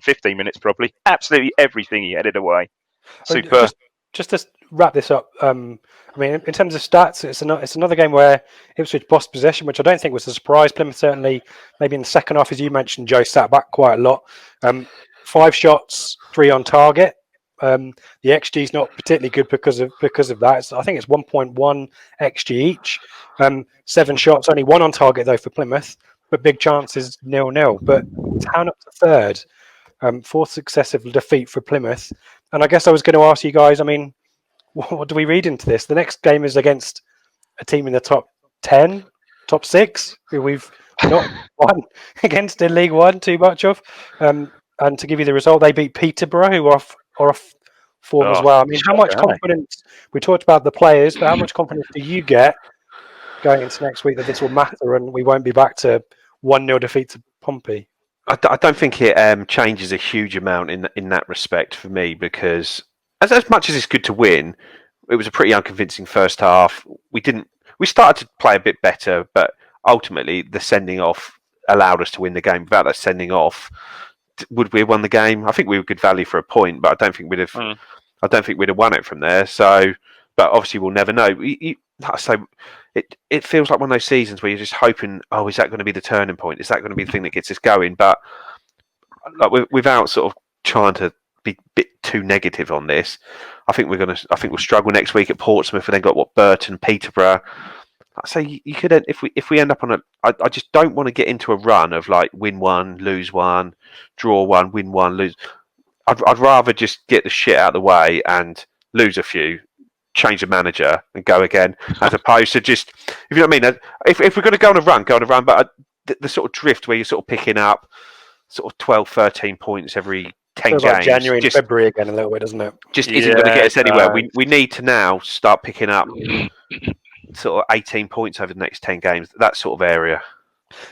15 minutes probably. Absolutely everything he headed away. Super. Just to wrap this up, I mean, in terms of stats, it's another game where Ipswich lost possession, which I don't think was a surprise. Plymouth certainly, maybe in the second half, as you mentioned, Joe, sat back quite a lot. 5 shots, 3 on target. The XG is not particularly good because of that. I think it's 1.1 XG each. 7 shots, only 1 on target though for Plymouth, but big chances 0-0. But Town up to third, 4th successive defeat for Plymouth. And I guess I was going to ask you guys, I mean, what do we read into this? The next game is against a team in the top 10, top 6, who we've not won against in League One too much of. And to give you the result, they beat Peterborough, who are off form as well. I mean, how much confidence, we talked about the players, but how much confidence do you get going into next week that this will matter and we won't be back to 1-0 defeat to Pompey? I don't think it changes a huge amount in that respect for me, because as much as it's good to win, it was a pretty unconvincing first half. We started to play a bit better, but ultimately the sending off allowed us to win the game. Without that sending off, would we have won the game? I think we were good value for a point, but I don't think we'd have. I don't think we'd have won it from there. So, but obviously we'll never know. It feels like one of those seasons where you're just hoping, oh, is that going to be the turning point? Is that going to be the thing that gets us going? But like, without sort of trying to be a bit too negative on this, I think we'll struggle next week at Portsmouth, and then got Burton, Peterborough. I say you could end, if we end up on a. I just don't want to get into a run of like win one, lose one, draw one, win one, lose. I'd rather just get the shit out of the way and lose a few, change the manager and go again, as opposed to just, if you know what I mean. If we're going to go on a run, go on a run. But the sort of drift where you're sort of picking up sort of 12, 13 points every 10 Feels games. like January and just, February again a little bit, doesn't it? just isn't going to get us anywhere. We need to now start picking up sort of 18 points over the next 10 games, that sort of area.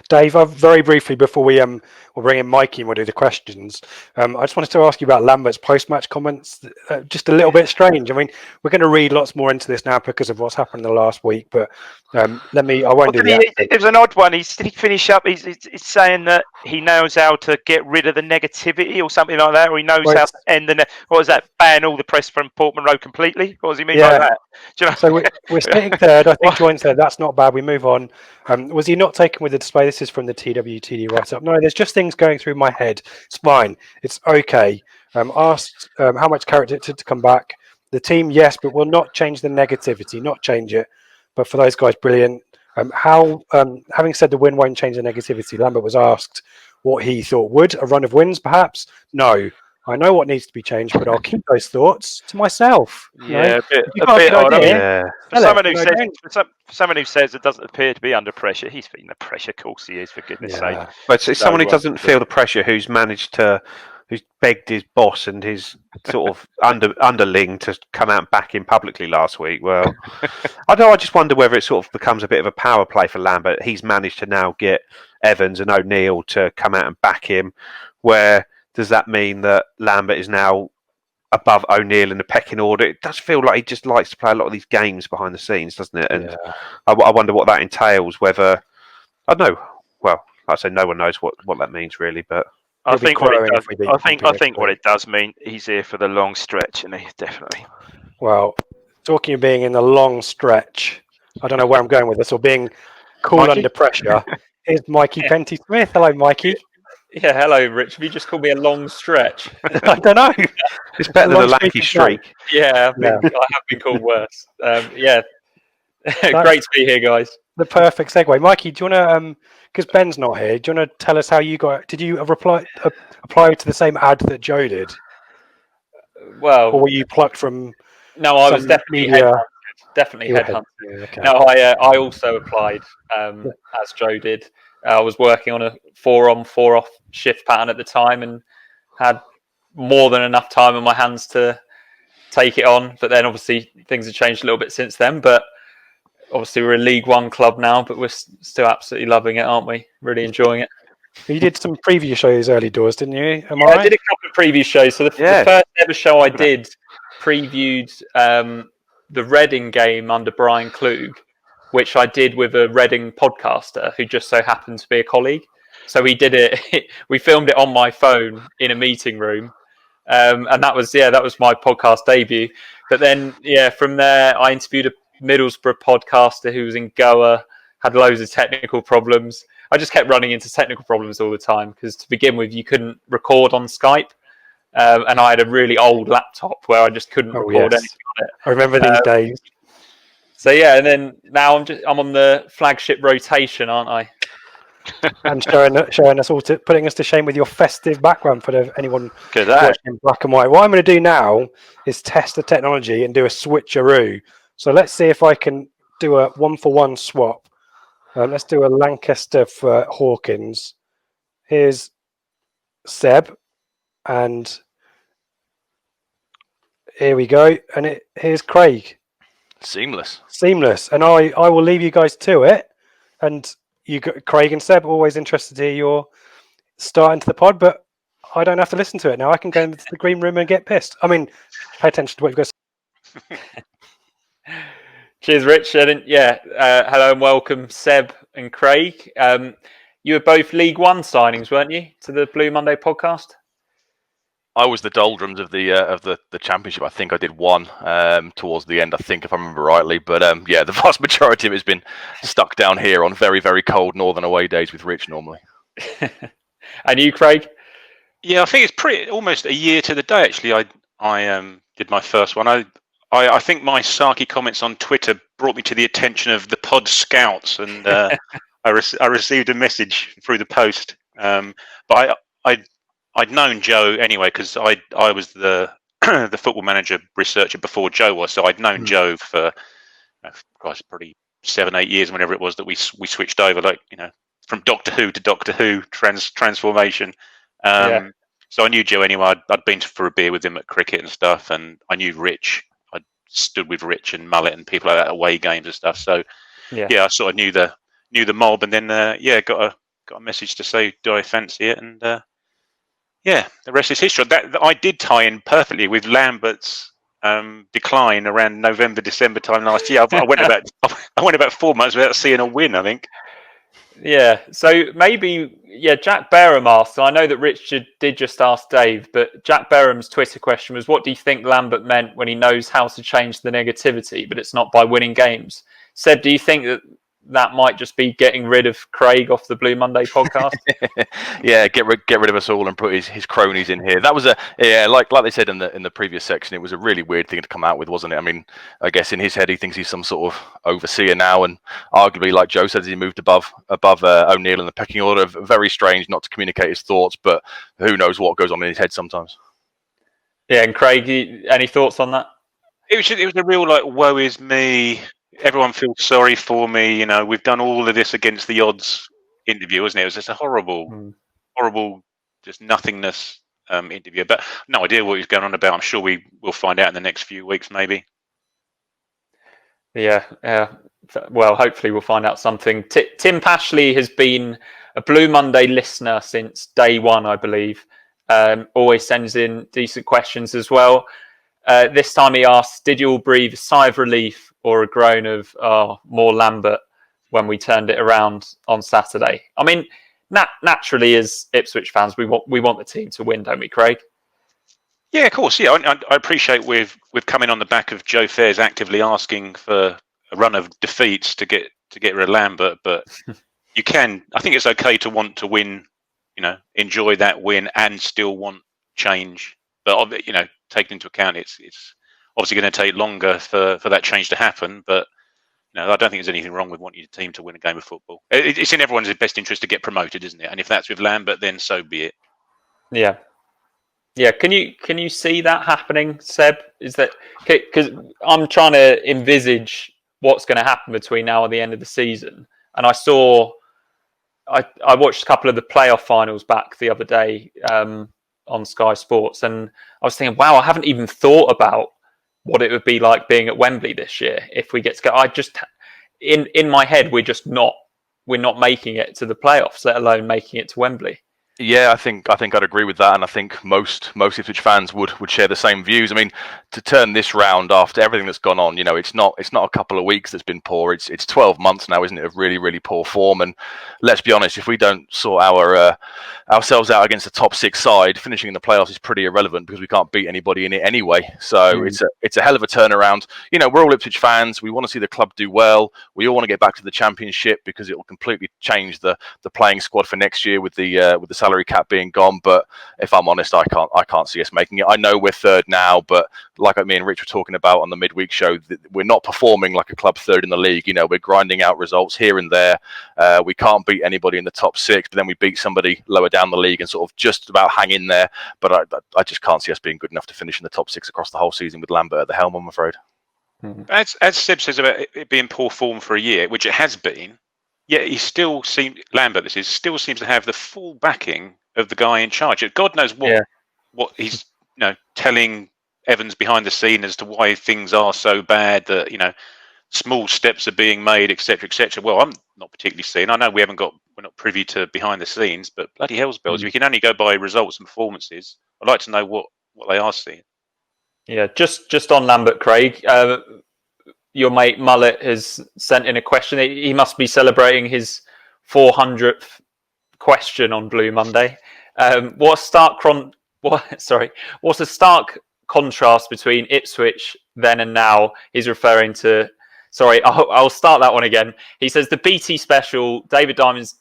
Dave, very briefly before we'll bring in Mikey and we'll do the questions. I just wanted to ask you about Lambert's post-match comments. Just a little bit strange. I mean, we're going to read lots more into this now because of what's happened in the last week. But I won't do that. It was an odd one. Did he finish up? He's saying that he knows how to get rid of the negativity or something like that, or he knows how to end what was that? Ban all the press from Portman Road completely. What does he mean by that? Do you know? So we're sitting third. I think Join said that's not bad. We move on. Was he not taken with the display? This is from the TWTD write-up. No, there's just things going through my head. It's fine. It's okay. Asked how much character to come back. The team, yes, but will not change the negativity. Not change it. But for those guys, brilliant. Having said the win won't change the negativity, Lambert was asked what he thought would. A run of wins, perhaps? No. I know what needs to be changed, but I'll keep those thoughts to myself. Yeah, a bit odd. For someone who says it doesn't appear to be under pressure, he's feeling the pressure. Of course he is, for goodness sake. But it's someone who doesn't feel the pressure, who's begged his boss and his sort of underling to come out and back him publicly last week. Well, I don't know. I just wonder whether it sort of becomes a bit of a power play for Lambert. He's managed to now get Evans and O'Neill to come out and back him. Where does that mean that Lambert is now above O'Neill in the pecking order? It does feel like he just likes to play a lot of these games behind the scenes, doesn't it? And I wonder what that entails. Whether I don't know. Well, like I say, no one knows what that means really, but. I think what it does mean, he's here for the long stretch, and he definitely. Well, talking of being in the long stretch, I don't know where I'm going with this, or being cool under pressure. Here's Mikey Penty Smith. Hello, Mikey. Yeah, hello, Rich. Have you just called me a long stretch? I don't know. It's better than a lucky streak. Yeah, I have been called worse. Great to be here, guys. The perfect segue. Mikey, do you want to, because Ben's not here, do you want to tell us how you got, did you apply to the same ad that Joe did? Well, or were you plucked from... No, I was definitely headhunted. Okay. No, I also applied, as Joe did. I was working on a 4-on, 4-off shift pattern at the time and had more than enough time on my hands to take it on. But then obviously things have changed a little bit since then. But obviously we're a League One club now, but we're still absolutely loving it, aren't we? Really enjoying it. You did some preview shows early doors, didn't you? I did a couple of preview shows. So the first ever show I did previewed the Reading game under Brian Klug, which I did with a Reading podcaster who just so happened to be a colleague. So we did it. We filmed it on my phone in a meeting room, and that was my podcast debut. But then, from there, I interviewed a Middlesbrough podcaster who was in Goa, had loads of technical problems. I just kept running into technical problems all the time because to begin with, you couldn't record on Skype, and I had a really old laptop where I just couldn't record anything on it. I remember these days. So and then now I'm on the flagship rotation, aren't I? And showing us all, putting us to shame with your festive background for anyone watching in black and white. What I'm going to do now is test the technology and do a switcheroo. So let's see if I can do a 1-for-1 swap. Let's do a Lancaster for Hawkins. Here's Seb, and here we go. And here's Craig. Seamless. And I will leave you guys to it. And Craig and Seb, always interested to hear your start into the pod, but I don't have to listen to it now. I can go into the green room and get pissed. I mean, pay attention to what you've got to say. Cheers, Rich. Hello and welcome, Seb and Craig. You were both League One signings, weren't you, to the Blue Monday podcast? I was the doldrums of the championship. I think I did one towards the end, I think, if I remember rightly. But the vast majority of it has been stuck down here on very, very cold northern away days with Rich normally. And you, Craig? Yeah, I think it's almost a year to the day. Actually, I did my first one. I think my sarky comments on Twitter brought me to the attention of the pod scouts, and I received a message through the post. But I'd known Joe anyway because I was the the Football Manager researcher before Joe was, so I'd known Joe for probably 7-8 years, whenever it was that we switched over, like from Doctor Who to Doctor Who transformation. So I knew Joe anyway. I'd been for a beer with him at cricket and stuff, and I knew Rich. I stood with Rich and Mullet and people like that at away games and stuff. So I sort of knew the mob, and then got a message to say, do I fancy it? And the rest is history. That I did tie in perfectly with Lambert's decline around November, December time last year. I went about 4 months without seeing a win, I think. Yeah, so maybe, Jack Barham asked, and I know that Richard did just ask Dave, but Jack Barham's Twitter question was, what do you think Lambert meant when he knows how to change the negativity, but it's not by winning games? Seb, do you think that might just be getting rid of Craig off the Blue Monday podcast? Yeah, get rid of us all and put his cronies in here. That was like they said in the previous section, it was a really weird thing to come out with, wasn't it? I mean, I guess in his head he thinks he's some sort of overseer now, and arguably, like Joe says, he moved above O'Neill in the pecking order. Very strange not to communicate his thoughts, but who knows what goes on in his head sometimes. Yeah, and Craig, any thoughts on that? It was a real woe is me. Everyone feels sorry for me. We've done all of this against the odds interview, wasn't it? It was just a horrible, just nothingness interview. But no idea what he's going on about. I'm sure we will find out in the next few weeks, maybe. Yeah. Well, hopefully we'll find out something. Tim Pashley has been a Blue Monday listener since day one, I believe. Always sends in decent questions as well. This time he asked, did you all breathe a sigh of relief or a groan of more Lambert when we turned it around on Saturday? I mean, naturally, as Ipswich fans, we want the team to win, don't we, Craig? Yeah, of course. Yeah, I appreciate we've come in on the back of Joe Fairs actively asking for a run of defeats to get rid of Lambert, but you can. I think it's okay to want to win. Enjoy that win and still want change. But taking into account, it's obviously going to take longer for that change to happen. But I don't think there's anything wrong with wanting your team to win a game of football. It's in everyone's best interest to get promoted, isn't it? And if that's with Lambert, then so be it. Yeah. Can you see that happening, Seb? Is that because I'm trying to envisage what's going to happen between now and the end of the season? And I watched a couple of the playoff finals back the other day on Sky Sports, and I was thinking, wow, I haven't even thought about what it would be like being at Wembley this year if we get to go. I just in my head we're not making it to the playoffs, let alone making it to Wembley. Yeah, I think I'd agree with that, and I think most Ipswich fans would share the same views. I mean, to turn this round after everything that's gone on, it's not a couple of weeks that's been poor. It's 12 months now, isn't it, of really, really poor form. And let's be honest, if we don't sort ourselves out against the top six side, finishing in the playoffs is pretty irrelevant because we can't beat anybody in it anyway. So it's a hell of a turnaround. We're all Ipswich fans. We want to see the club do well. We all want to get back to the Championship because it will completely change the playing squad for next year with the salary cap being gone. But if I'm honest, I can't see us making it. I know we're third now, but like me and Rich were talking about on the midweek show, we're not performing like a club third in the league. We're grinding out results here and there. We can't beat anybody in the top six, but then we beat somebody lower down the league and sort of just about hang in there. But I just can't see us being good enough to finish in the top six across the whole season with Lambert at the helm, I'm afraid. As Seb says about it being poor form for a year, which it has been, yet he still seems to have the full backing of the guy in charge. God knows what he's telling Evans behind the scene as to why things are so bad that small steps are being made, etc., etc. Well, I'm not particularly seeing. I know we're not privy to behind the scenes, but bloody hell's bells, we can only go by results and performances. I'd like to know what they are seeing. Yeah, just on Lambert, Craig. Your mate Mullet has sent in a question. He must be celebrating his 400th question on Blue Monday. What's a stark contrast between Ipswich then and now? He's referring to. Sorry, I'll start that one again. He says the BT special, David Diamond's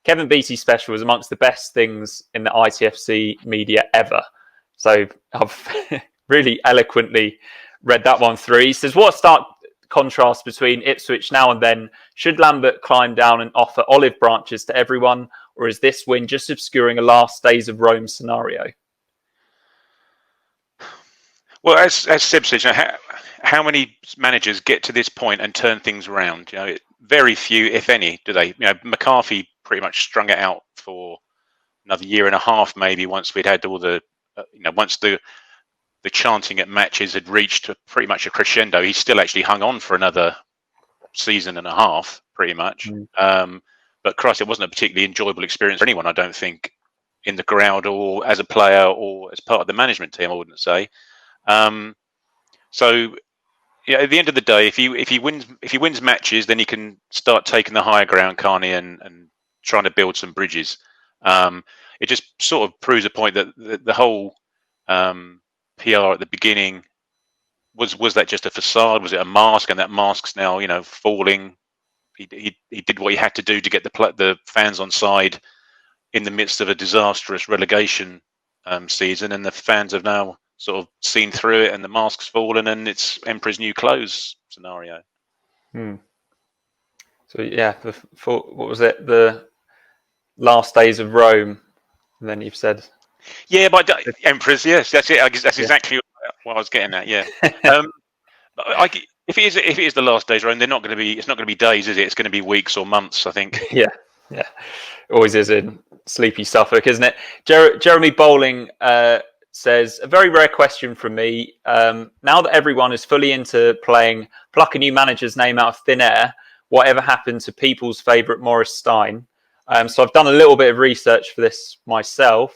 Kevin Beattie special, was amongst the best things in the ITFC media ever. So I've really eloquently read that one through. He says, what a stark contrast between Ipswich now and then. Should Lambert climb down and offer olive branches to everyone, or is this win just obscuring a last days of Rome scenario? Well, as Seb says, how many managers get to this point and turn things around? Very few, if any, do they? McCarthy pretty much strung it out for another year and a half, maybe, once we'd had all the, once the chanting at matches had reached pretty much a crescendo. He still actually hung on for another season and a half, pretty much. But Christ, it wasn't a particularly enjoyable experience for anyone, I don't think, in the ground or as a player or as part of the management team, I wouldn't say. So yeah, at the end of the day, if he wins matches, then he can start taking the higher ground, can't he, and trying to build some bridges. It just sort of proves a point that the whole PR at the beginning was that just a facade? Was it a mask? And that mask's now falling. He did what he had to do to get the fans on side in the midst of a disastrous relegation season, and the fans have now sort of seen through it, and the mask's fallen, and it's Emperor's New Clothes scenario. So yeah, what was it? The last days of Rome. And then you've said, yeah, but Emperors, yes, that's it. I guess that's exactly what I was getting at. Yeah. If it is the last days of Rome, they're not going to be. It's not going to be days, is it? It's going to be weeks or months, I think. Yeah. Always is in sleepy Suffolk, isn't it? Jeremy Bowling says, a very rare question from me. Now that everyone is fully into playing pluck a new manager's name out of thin air, whatever happened to people's favourite Maurice Stein? So I've done a little bit of research for this myself.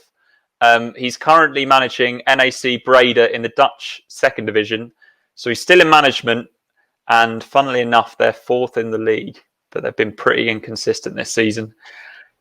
He's currently managing NAC Breda in the Dutch second division. So he's still in management, and funnily enough, they're fourth in the league, but they've been pretty inconsistent this season.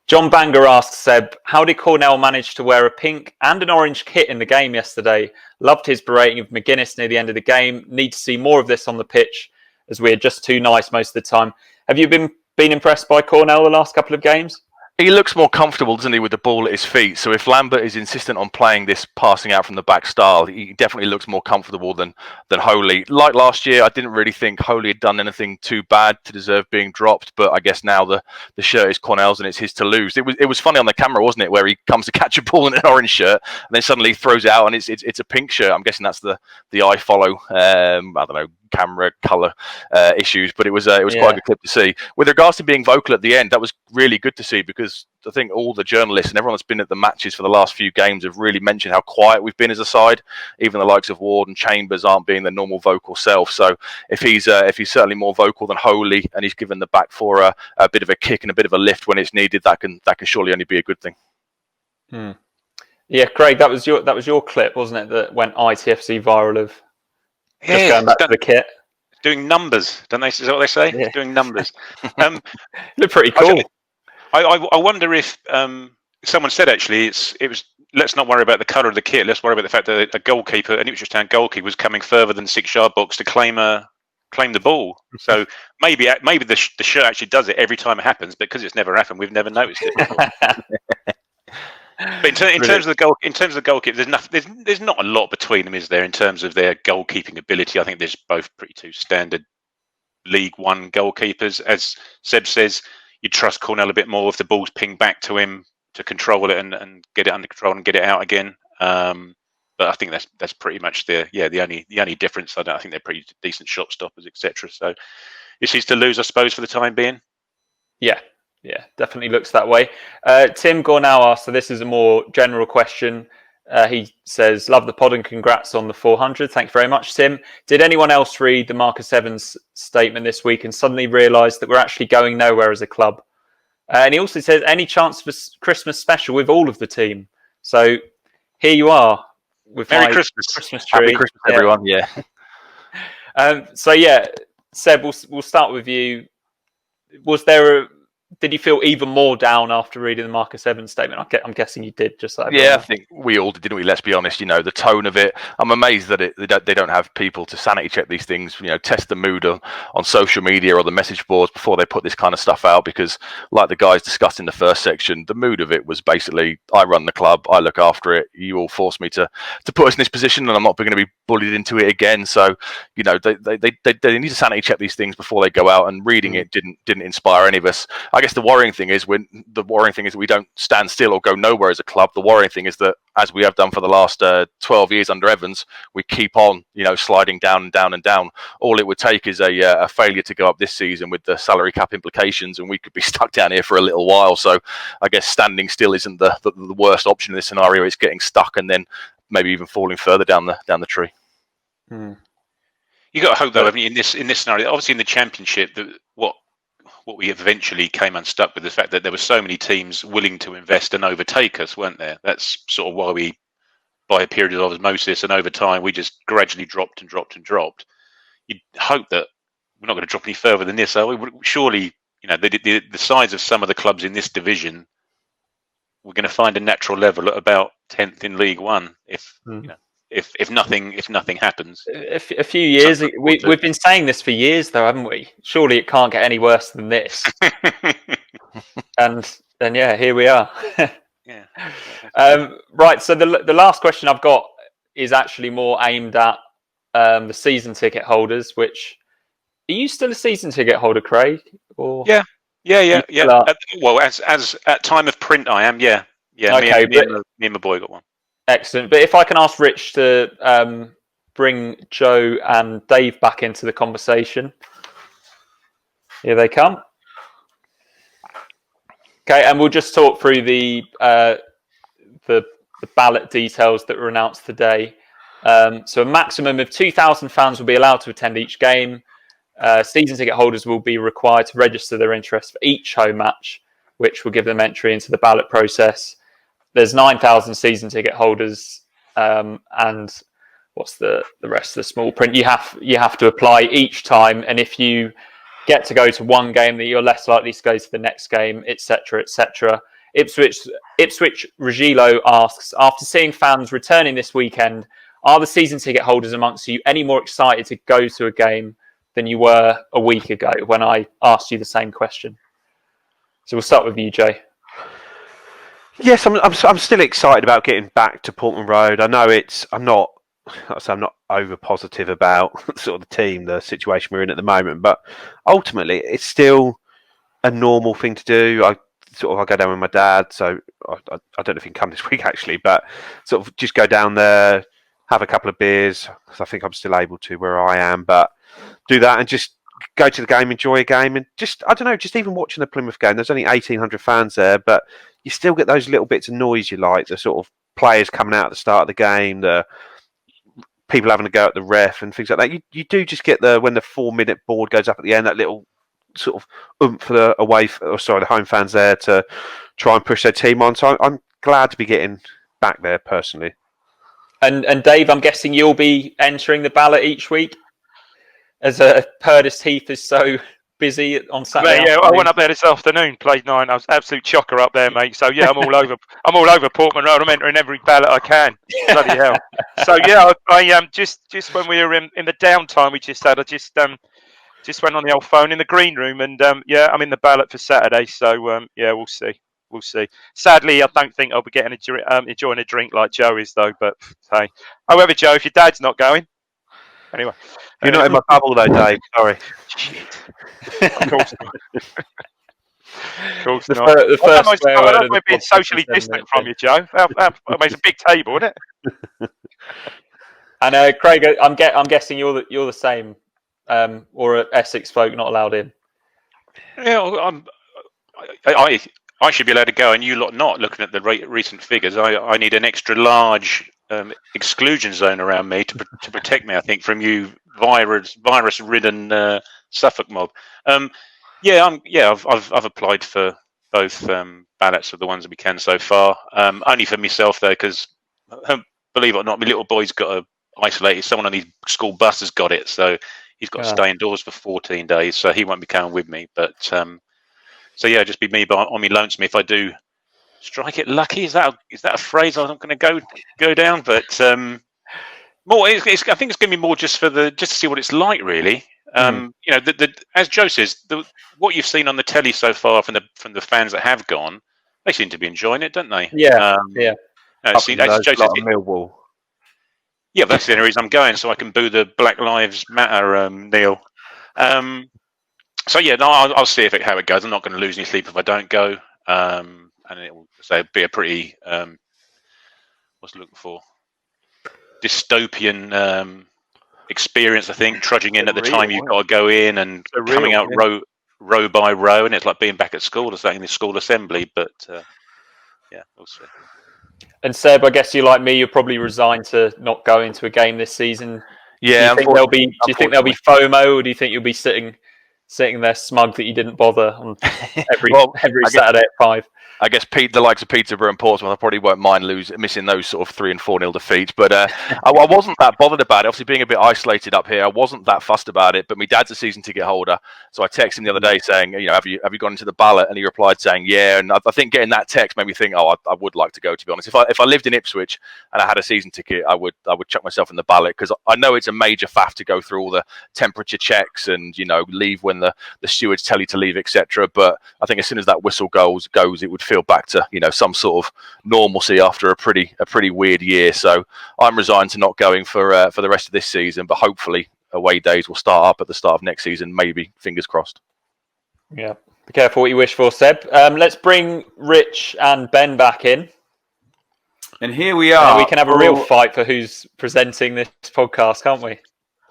John Banger asks Seb, how did Cornell manage to wear a pink and an orange kit in the game yesterday? Loved his berating of McGuinness near the end of the game. Need to see more of this on the pitch, as we're just too nice most of the time. Have you been impressed by Cornell the last couple of games? He looks more comfortable, doesn't he, with the ball at his feet? So if Lambert is insistent on playing this passing out from the back style, he definitely looks more comfortable than Holy. Like last year, I didn't really think Holy had done anything too bad to deserve being dropped, but I guess now the shirt is Cornell's and it's his to lose. It was funny on the camera, wasn't it, where he comes to catch a ball in an orange shirt and then suddenly throws it out and it's a pink shirt. I'm guessing that's the eye follow. I don't know, camera color issues, but it was quite a good clip to see. With regards to being vocal at the end, that was really good to see, because I think all the journalists and everyone that's been at the matches for the last few games have really mentioned how quiet we've been as a side. Even the likes of Ward and Chambers aren't being their normal vocal self. So if he's certainly more vocal than Holy, and he's given the back four a bit of a kick and a bit of a lift when it's needed, that can surely only be a good thing. Yeah, Craig, that was your clip, wasn't it, that went ITFC viral of just going back to the kit? Doing numbers, don't they? Is that what they say? Yeah. Doing numbers. They're pretty cool. I wonder if someone said actually it was let's not worry about the colour of the kit. Let's worry about the fact that a goalkeeper, an Ipswich Town goalkeeper, was coming further than 6-yard box to claim the ball. So maybe the shirt actually does it every time it happens, but because it's never happened, we've never noticed it before. But in terms of the goalkeeper, there's not a lot between them, is there? In terms of their goalkeeping ability, I think there's both pretty two standard League One goalkeepers. As Seb says, you trust Cornell a bit more if the ball's pinged back to him to control it and get it under control and get it out again. But I think that's pretty much the only difference. I think they're pretty decent shot stoppers, etc. So it's his to lose, I suppose, for the time being. Yeah, definitely looks that way. Tim Gornow asks, so this is a more general question. He says, love the pod and congrats on the 400. Thank you very much, Tim. Did anyone else read the Marcus Evans statement this week and suddenly realise that we're actually going nowhere as a club? And he also says, any chance for Christmas special with all of the team? So here you are with Merry my Christmas. Christmas tree. Happy Christmas, everyone. Yeah. So yeah, Seb, we'll start with you. Was there did you feel even more down after reading the Marcus Evans statement? I'm guessing you did, just like I think we all did, didn't we? Let's be honest. The tone of it. I'm amazed that they don't have people to sanity check these things. Test the mood on social media or the message boards before they put this kind of stuff out. Because, like the guys discussed in the first section, the mood of it was basically, I run the club, I look after it. You all forced me to put us in this position, and I'm not going to be bullied into it again. So, they need to sanity check these things before they go out. And reading it didn't inspire any of us. I guess the worrying thing is that we don't stand still or go nowhere as a club. The worrying thing is that, as we have done for the last 12 years under Evans, we keep on, sliding down and down and down. All it would take is a failure to go up this season with the salary cap implications, and we could be stuck down here for a little while. So I guess standing still isn't the worst option in this scenario. It's getting stuck and then maybe even falling further down the tree. You got to hope, though, haven't you, in this scenario? Obviously, in the Championship, what we eventually came unstuck with the fact that there were so many teams willing to invest and overtake us, weren't there? That's sort of why we, by a period of osmosis and over time, we just gradually dropped and dropped and dropped. You'd hope that we're not going to drop any further than this, are we? Surely, the size of some of the clubs in this division, we're going to find a natural level at about 10th in League One if nothing happens. A few years. We've been saying this for years, though, haven't we? Surely it can't get any worse than this. And then, here we are. Right. So the last question I've got is actually more aimed at the season ticket holders. Which, are you still a season ticket holder, Craig? Or yeah. Well, as at time of print, I am. Yeah. Okay, me and my boy got one. Excellent. But if I can ask Rich to bring Joe and Dave back into the conversation. Here they come. Okay, and we'll just talk through the ballot details that were announced today. So a maximum of 2,000 fans will be allowed to attend each game. Season ticket holders will be required to register their interest for each home match, which will give them entry into the ballot process. There's 9,000 season ticket holders, and what's the rest of the small print? You have to apply each time, and if you get to go to one game, that you're less likely to go to the next game, etc., etc. Ipswich Regilo asks, after seeing fans returning this weekend, are the season ticket holders amongst you any more excited to go to a game than you were a week ago when I asked you the same question? So we'll start with you, Jay. Yes, I'm still excited about getting back to Portman Road. I know I'm not over positive about sort of the team, the situation we're in at the moment, but ultimately it's still a normal thing to do. I go down with my dad, so I don't know if he can come this week actually, but sort of just go down there, have a couple of beers, because I think I'm still able to where I am, but do that and just go to the game, enjoy a game, and just even watching the Plymouth game, there's only 1,800 fans there, but you still get those little bits of noise you like, the sort of players coming out at the start of the game, the people having to go at the ref and things like that. You do just get when the 4-minute board goes up at the end, that little sort of oomph for the home fans there to try and push their team on. So I'm glad to be getting back there personally. And Dave, I'm guessing you'll be entering the ballot each week, as Purdis Heath is so busy on Saturday. Yeah, I went up there this afternoon, played 9. I was absolute chocker up there, mate. So yeah, I'm all over. I'm all over Portman Road. I'm entering every ballot I can. Bloody hell! So yeah, I just when we were in the downtime we just had, I just went on the old phone in the green room, and yeah, I'm in the ballot for Saturday. So yeah, we'll see. We'll see. Sadly, I don't think I'll be getting enjoying a drink like Joe is, though. But hey, however, Joe, if your dad's not going, anyway, you're not in my bubble, though, Dave. Sorry. Shit. Of course not. Of course not. The first I don't know being socially distant from you, Joe. It's a big table, isn't it? And Craig, I'm guessing you're the same, or Essex folk not allowed in. Yeah, I should be allowed to go, and you lot not. Looking at the recent figures, I need an extra large exclusion zone around me to protect me. I think from you virus-ridden Suffolk mob. I've applied for both ballots of the ones that we can so far. Only for myself though, because believe it or not, my little boy's got isolated. Someone on his school bus has got it, so he's got to stay indoors for 14 days. So he won't be coming with me. But So yeah, just be me on me lonesome if I do strike it lucky. Is that a phrase I'm not going to go down? But more, I think it's going to be more just to see what it's like, really. As Joe says, what you've seen on the telly so far from the fans that have gone, they seem to be enjoying it, don't they? Yeah, As Joe says, Millwall. Yeah, that's the only reason I'm going, so I can boo the Black Lives Matter, Neil. So yeah, no, I'll see how it goes. I'm not going to lose any sleep if I don't go, and it will be a pretty what's looking for dystopian experience. I think trudging in at the time you've got to go in and coming out row by row, and it's like being back at school or something, the school assembly. But yeah, we'll see. And Seb, I guess you like me, you're probably resigned to not going to a game this season. Yeah, do you think there'll be FOMO, or do you think you'll be sitting there smug that you didn't bother on every Saturday at 5? I guess the likes of Peterborough and Portsmouth, I probably won't mind missing those sort of 3 and 4-0 defeats. But I wasn't that bothered about it. Obviously, being a bit isolated up here, I wasn't that fussed about it. But my dad's a season ticket holder, so I texted him the other day saying, have you gone into the ballot? And he replied saying, yeah. And I think getting that text made me think, I would like to go. To be honest, if I lived in Ipswich and I had a season ticket, I would chuck myself in the ballot, because I know it's a major faff to go through all the temperature checks and leave when the stewards tell you to leave, etc. But I think as soon as that whistle goes, it would feel back to some sort of normalcy after a pretty weird year. So I'm resigned to not going for the rest of this season, but hopefully away days will start up at the start of next season. Maybe, fingers crossed. Yeah, be careful what you wish for, Seb. Let's bring Rich and Ben back in, and here we are. And we can have a real fight for who's presenting this podcast, can't we?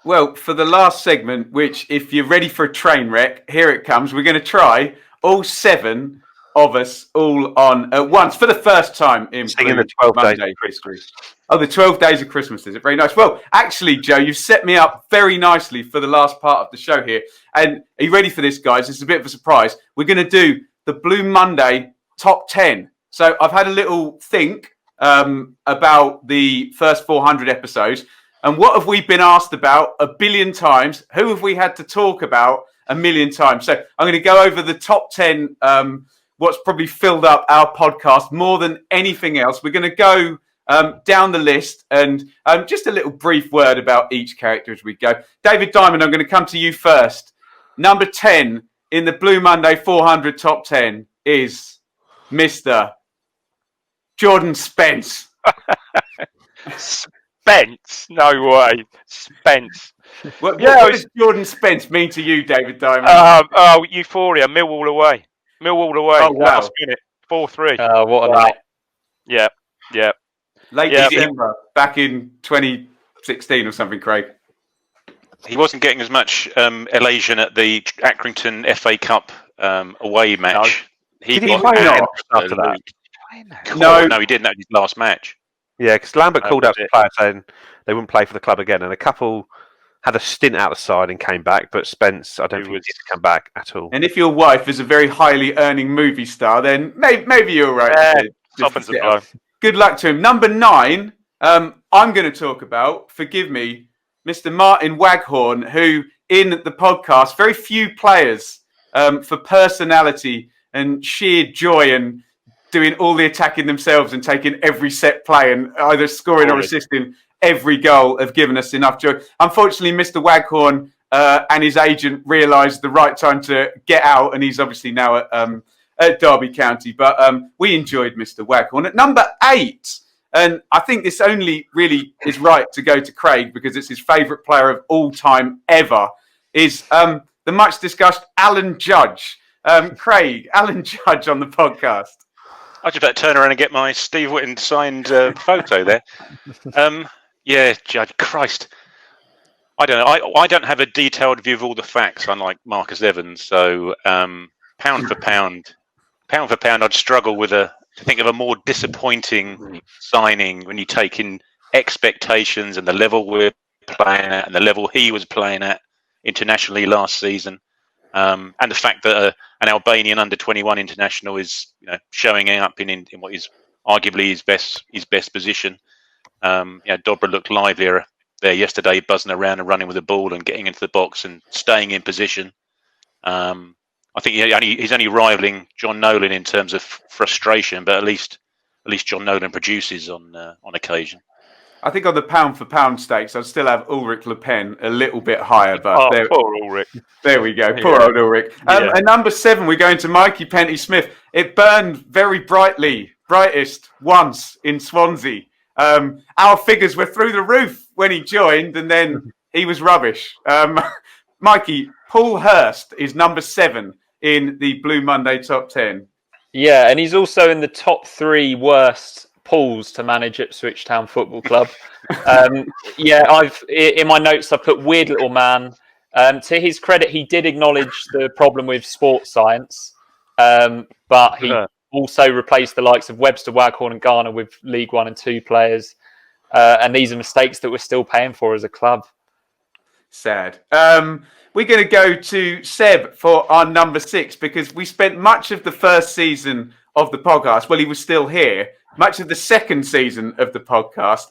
Well, for the last segment, which, if you're ready for a train wreck, here it comes. We're going to try all 7 of us all on at once for the first time in the 12 days of Christmas. Oh, the 12 days of Christmas, is it? Very nice. Well, actually, Joe, you've set me up very nicely for the last part of the show here. And are you ready for this, guys? It's a bit of a surprise. We're going to do the Blue Monday top 10. So I've had a little think about the first 400 episodes. And what have we been asked about 1 billion times? Who have we had to talk about 1 million times? So I'm going to go over the top 10, what's probably filled up our podcast more than anything else. We're going to go down the list, and just a little brief word about each character as we go. David Diamond, I'm going to come to you first. Number 10 in the Blue Monday 400 top 10 is Mr. Jordan Spence. Spence? No way. Spence. What does Jordan Spence mean to you, David Diamond? Euphoria. Millwall away. Oh, wow. Last minute. 4-3. What a night. Yeah. Late December, back in 2016 or something, Craig. He wasn't getting as much elation at the Accrington FA Cup away match. No. Did he play after that? No, he didn't. That was his last match. Yeah, because Lambert called out the players saying they wouldn't play for the club again, and a couple had a stint out the side and came back, but Spence, I don't think he did come back at all. And if your wife is a very highly earning movie star, then maybe you're right. Good luck to him. Number 9, I'm going to talk about, forgive me, Mr. Martin Waghorn, who in the podcast, very few players for personality and sheer joy and doing all the attacking themselves and taking every set play and either scoring or assisting every goal have given us enough joy. Unfortunately, Mr. Waghorn and his agent realised the right time to get out, and he's obviously now at Derby County. But we enjoyed Mr. Waghorn. At number 8, and I think this only really is right to go to Craig because it's his favourite player of all time ever, is the much discussed Alan Judge. Craig, Alan Judge on the podcast. I just about to turn around and get my Steve Whitten signed photo there. Yeah, Judge, Christ. I don't know. I don't have a detailed view of all the facts, unlike Marcus Evans. So, pound for pound, I'd struggle to think of a more disappointing signing when you take in expectations and the level we're playing at and the level he was playing at internationally last season. And the fact that an Albanian under-21 international is showing up in what is arguably his best position. Dobra looked livelier there yesterday, buzzing around and running with the ball and getting into the box and staying in position. I think he's only rivaling John Nolan in terms of frustration, but at least John Nolan produces on occasion. I think on the pound for pound stakes, I'd still have Ulrich Le Pen a little bit higher, but poor Ulrich. There we go. Poor old Ulrich. And number 7, we're going to Mikey Penty-Smith. It burned very brightest once in Swansea. Our figures were through the roof when he joined, and then he was rubbish. Mikey, Paul Hurst is number 7 in the Blue Monday top 10. Yeah, and he's also in the top 3 worst Pauls to manage Ipswich Town Football Club. I've in my notes I put weird little man. To his credit, he did acknowledge the problem with sports science, but he also replaced the likes of Webster, Waghorn and Garner with League 1 and 2 players. And these are mistakes that we're still paying for as a club. Sad. We're going to go to Seb for our number 6 because we spent much of the first season of the podcast, well, he was still here, much of the second season of the podcast,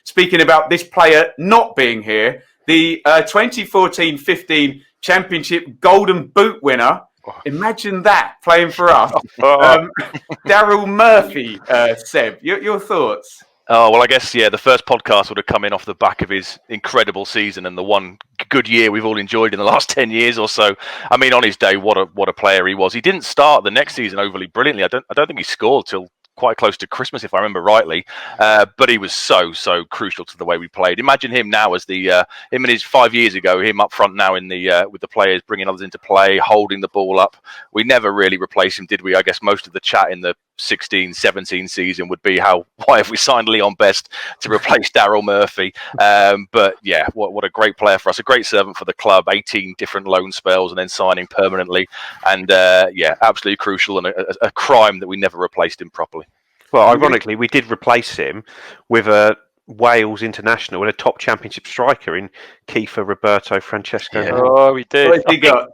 speaking about this player not being here, the 2014-15 Championship Golden Boot winner. Imagine that playing for us. Daryl Murphy, Seb, your thoughts? Oh, well, I guess, the first podcast would have come in off the back of his incredible season and the one good year we've all enjoyed in the last 10 years or so. I mean, on his day, what a player he was. He didn't start the next season overly brilliantly. I don't think he scored till quite close to Christmas, if I remember rightly. But he was so crucial to the way we played. Imagine him now as him and his 5 years ago, him up front now in the with the players, bringing others into play, holding the ball up. We never really replaced him, did we? I guess most of the chat in the 16-17 season would be why have we signed Leon Best to replace Daryl Murphy? But yeah, what a great player for us, a great servant for the club, 18 different loan spells and then signing permanently. And absolutely crucial and a crime that we never replaced him properly. Well, ironically, we did replace him with a Wales international and a top championship striker in Kiefer Roberto Francesco. Yeah. Oh, we did. What has he got?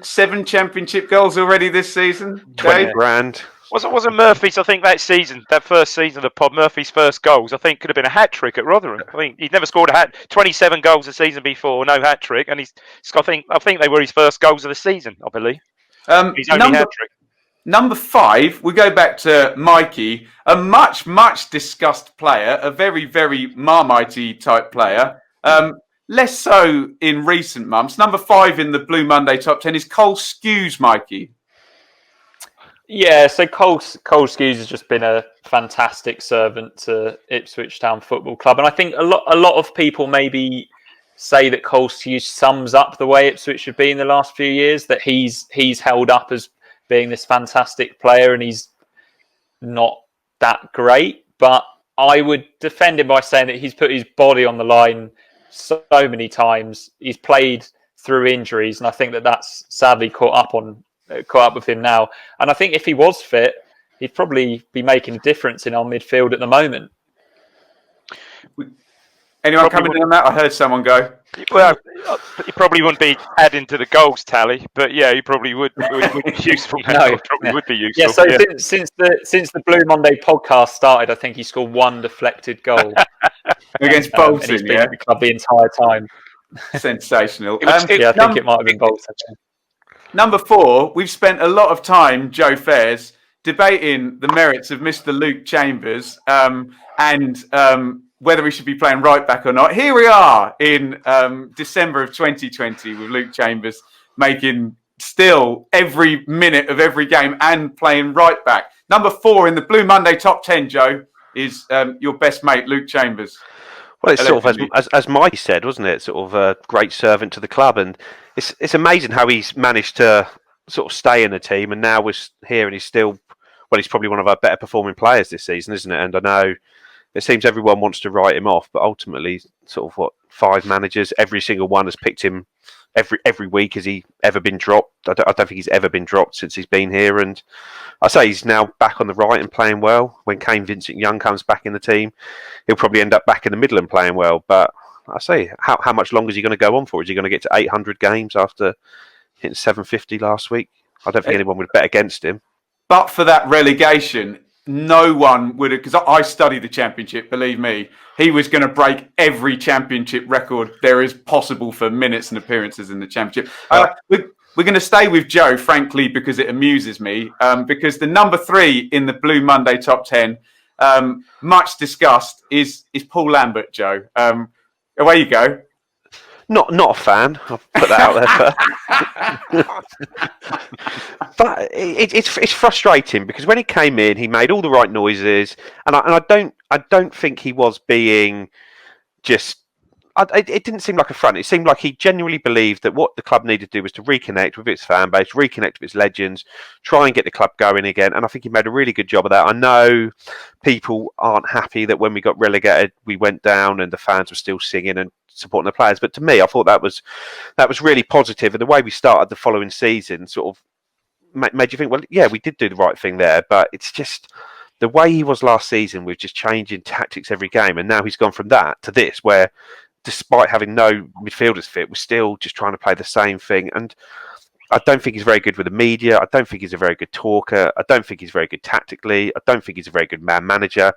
Seven championship goals already this season? 20 grand. Wasn't Murphy's, I think, that first season of the pod, Murphy's first goals, I think, could have been a hat-trick at Rotherham. I think he'd never scored 27 goals a season before, no hat-trick, and I think they were his first goals of the season, I believe. His only hat-trick. Number 5, we go back to Mikey, a much discussed player, a very, very Marmitey type player. Less so in recent months. Number 5 in the Blue Monday top 10 is Cole Skews, Mikey. Yeah, so Cole Skews has just been a fantastic servant to Ipswich Town Football Club, and I think a lot of people maybe say that Cole Skews sums up the way Ipswich have been the last few years. That he's held up as being this fantastic player, and he's not that great. But I would defend him by saying that he's put his body on the line so many times. He's played through injuries, and I think that's sadly caught up with him now. And I think if he was fit, he'd probably be making a difference in our midfield at the moment. Anyone coming in on that? I heard someone go. Well, he probably wouldn't be adding to the goals tally, but yeah, he probably would be useful. Would be useful. Yeah, so since the Blue Monday podcast started, I think he scored 1 deflected goal against Bolton. And he's been at the club the entire time. Sensational. I think it might have been Bolton. Number 4, we've spent a lot of time, Joe Fairs, debating the merits of Mr. Luke Chambers and whether he should be playing right back or not. Here we are in December of 2020 with Luke Chambers making still every minute of every game and playing right back. Number 4 in the Blue Monday top 10, Joe, is your best mate, Luke Chambers. Well, it's sort of, as Mike said, wasn't it? Sort of a great servant to the club. And it's amazing how he's managed to sort of stay in the team. And now we're here and he's probably one of our better performing players this season, isn't it? And I know it seems everyone wants to write him off, but ultimately, sort of 5 managers, every single one has picked him every week. Has he ever been dropped? I don't think he's ever been dropped since he's been here. And I say he's now back on the right and playing well. When Kane Vincent-Young comes back in the team, he'll probably end up back in the middle and playing well. But I say, how much longer is he going to go on for? Is he going to get to 800 games after hitting 750 last week? I don't think anyone would bet against him. But for that relegation, no one would have, because I study the Championship, believe me, he was going to break every Championship record there is possible for minutes and appearances in the Championship. we're going to stay with Joe, frankly, because it amuses me. Because the number 3 in the Blue Monday top 10, much discussed, is Paul Lambert. Joe, away you go. Not a fan. I'll put that out there first. But it's frustrating because when he came in, he made all the right noises, and I don't think he was being just. It didn't seem like a front. It seemed like he genuinely believed that what the club needed to do was to reconnect with its fan base, reconnect with its legends, try and get the club going again. And I think he made a really good job of that. I know people aren't happy that when we got relegated, we went down and the fans were still singing and supporting the players. But to me, I thought that was really positive. And the way we started the following season sort of made you think, well, yeah, we did do the right thing there. But it's just the way he was last season with just changing tactics every game. And now he's gone from that to this, where despite having no midfielders fit, we're still just trying to play the same thing. And I don't think he's very good with the media. I don't think he's a very good talker. I don't think he's very good tactically. I don't think he's a very good man manager.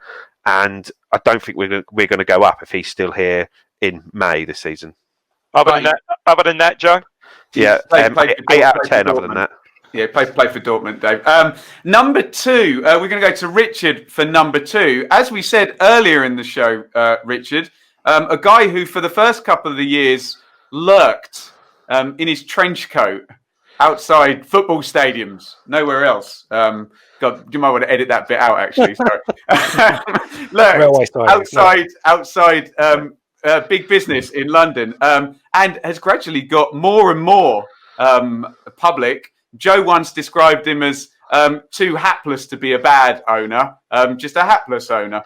And I don't think we're going to go up if he's still here in May this season. Other than that, Joe? Yeah, 8 out of 10 other than that. Yeah, play for Dortmund, Dave. Number 2, we're going to go to Richard for number 2. As we said earlier in the show, Richard, a guy who for the first couple of the years lurked in his trench coat outside football stadiums, nowhere else. God, you might want to edit that bit out, actually. Sorry. Lurked outside big business in London, and has gradually got more and more public. Joe once described him as too hapless to be a bad owner, just a hapless owner.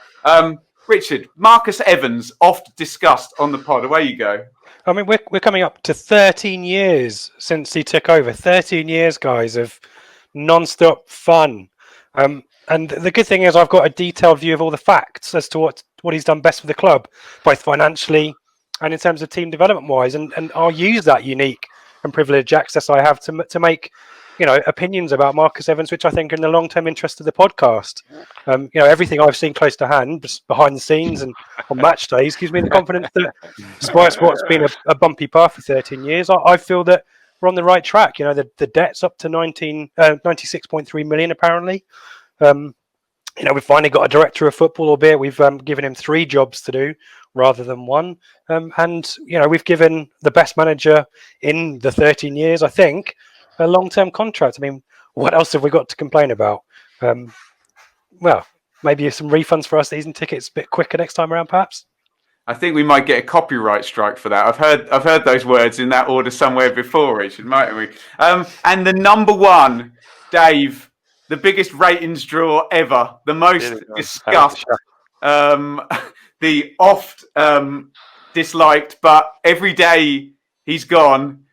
Richard, Marcus Evans, oft discussed on the pod. Away you go. I mean, we're coming up to 13 years since he took over. 13 years, guys, of non-stop fun. And the good thing is I've got a detailed view of all the facts as to what he's done best for the club, both financially and in terms of team development-wise. And I'll use that unique and privileged access I have to make opinions about Marcus Evans, which I think are in the long-term interest of the podcast. Everything I've seen close to hand, just behind the scenes and on match days, gives me the confidence that despite what's been a bumpy path for 13 years, I feel that we're on the right track. The debt's up to 96.3 million, apparently. We've finally got a director of football, albeit we've given him 3 jobs to do rather than 1. We've given the best manager in the 13 years, I think, a long-term contract. I mean, what else have we got to complain about? Well, maybe some refunds for our season tickets a bit quicker next time around, perhaps. I think we might get a copyright strike for that. I've heard those words in that order somewhere before, Richard, mightn't we? And the number 1, Dave, the biggest ratings draw ever, the most discussed, the oft disliked, but every day he's gone,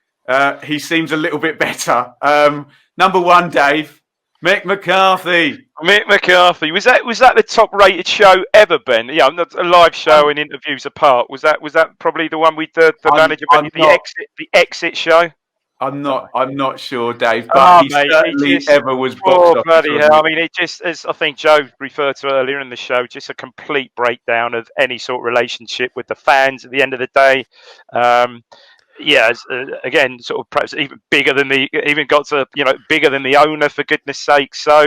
he seems a little bit better. Number 1, Dave, Mick McCarthy. Mick McCarthy. Was that the top rated show ever, Ben? Yeah, not a live show and interviews apart. Was that probably the one with the manager, the exit show? I'm not sure, Dave, but he certainly ever was boxed off. Bloody hell. I mean, it just, as I think Joe referred to earlier in the show, just a complete breakdown of any sort of relationship with the fans at the end of the day. Again, sort of perhaps even bigger than bigger than the owner, for goodness sake. So,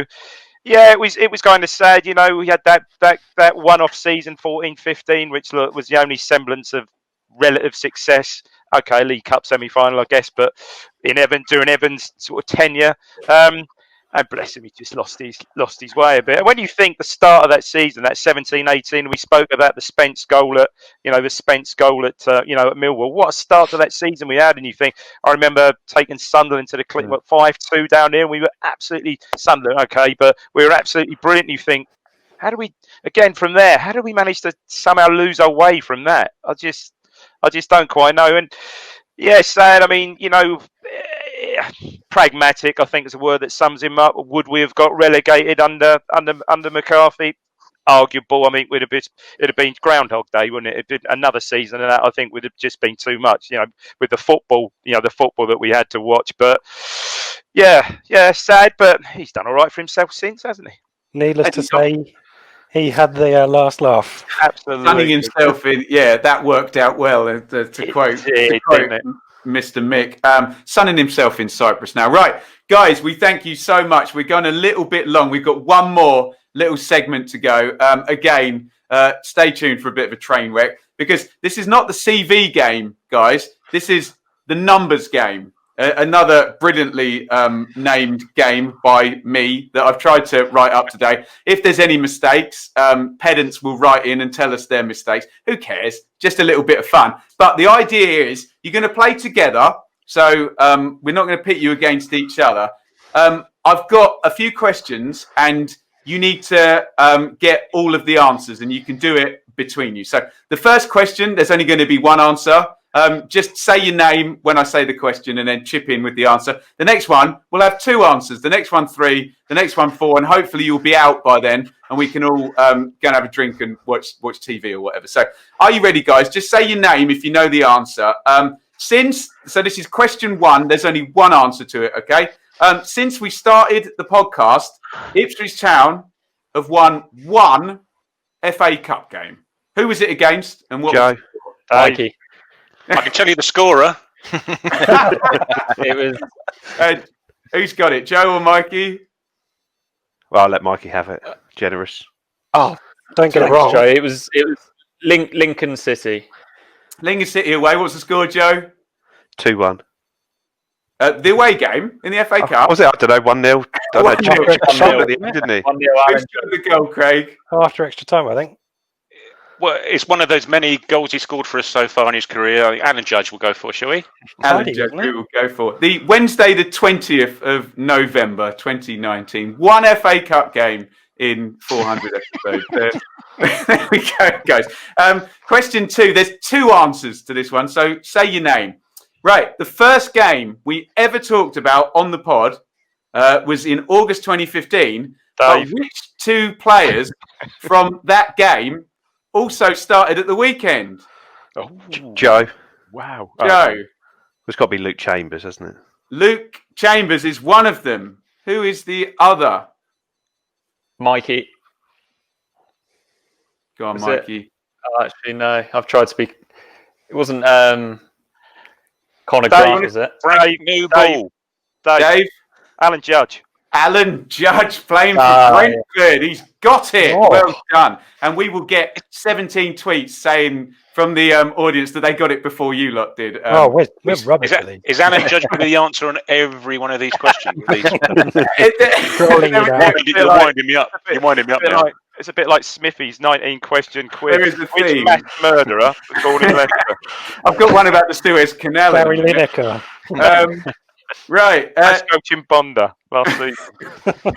yeah, it was kind of sad. We had that one-off season 14-15, which was the only semblance of relative success. Okay, League Cup semi-final, I guess, but during Evans' sort of tenure, and bless him, he just lost his way a bit. And when you think the start of that season, that 17-18, we spoke about the Spence goal at Millwall. What a start to that season we had! And you think, I remember taking Sunderland to the clip, 5-2 down there, and we were absolutely Sunderland, okay, but we were absolutely brilliant. And you think, how do we manage to somehow lose our way from that? I just don't quite know. And yeah, sad. I mean, pragmatic, I think, is a word that sums him up. Would we have got relegated under McCarthy? Arguable. I mean, it'd have been Groundhog Day, wouldn't it? It'd been another season, and that I think would have just been too much. With the football, the football that we had to watch. But yeah, sad. But he's done all right for himself since, hasn't he? Needless to say, he had the last laugh. Absolutely. Sunning himself in, that worked out well, to quote Mr. Mick, sunning himself in Cyprus now. Right, guys, we thank you so much. We're going a little bit long. We've got one more little segment to go. Again, stay tuned for a bit of a train wreck, because this is not the CV game, guys. This is the numbers game. Another brilliantly named game by me that I've tried to write up today. If there's any mistakes, pedants will write in and tell us their mistakes. Who cares? Just a little bit of fun. But the idea is you're going to play together. So we're not going to pit you against each other. I've got a few questions and you need to get all of the answers, and you can do it between you. So the first question, there's only going to be one answer. Just say your name when I say the question and then chip in with the answer. The next one, we'll have 2 answers. The next one 3, the next one 4, and hopefully you'll be out by then and we can all go and have a drink and watch TV or whatever. So are you ready, guys? Just say your name if you know the answer. So this is question 1. There's only one answer to it, okay? Since we started the podcast, Ipswich Town have won 1 FA Cup game. Who was it against and what? Joe. Mikey. I can tell you the scorer. It was. Who's got it, Joe or Mikey? Well, I'll let Mikey have it. Generous. Oh, don't get it Thanks, wrong. Joe. It was Lincoln City. Lincoln City away. What's the score, Joe? 2-1. The away game in the FA Cup. Was it? I don't know. 1-0. I don't know. 1-0. Shot at the end, didn't he? 1-0 Who's Alan. got the goal, Craig? After extra time, I think. Well, it's one of those many goals he scored for us so far in his career. I think Alan Judge will go for, shall we? Alan Tidy, Judge, wasn't it? we will go for the Wednesday, the 20th of November, 2019. 1 FA Cup game in 400 episodes. There we go, guys. Question 2. There's 2 answers to this one, so say your name. Right, the first game we ever talked about on the pod was in August 2015. But which 2 players from that game also started at the weekend? Oh, Joe. wow. Joe. It's got to be Luke Chambers, hasn't it? Luke Chambers is one of them. Who is the other? Mikey. Go on, Was Mikey. Oh, actually, no. I've tried to speak. It wasn't Connor Dave, Grant, was it? Frank Newball. Dave. Alan Judge. Alan Judge playing for Ah, Brentford. He's got it. Oh. Well done. And we will get 17 tweets saying from the audience that they got it before you lot did. We're rubbish at these. Is Alan Judge going to be the answer on every one of these questions? Trolling you down. You're winding me up. You're winding me up now. It's a bit like Smithy's 19-question quiz. There is the Which theme. mass murderer was born in Leicester? I've got one about the Suez Canal. Barry Lineker. Right. As coaching Bonda last season.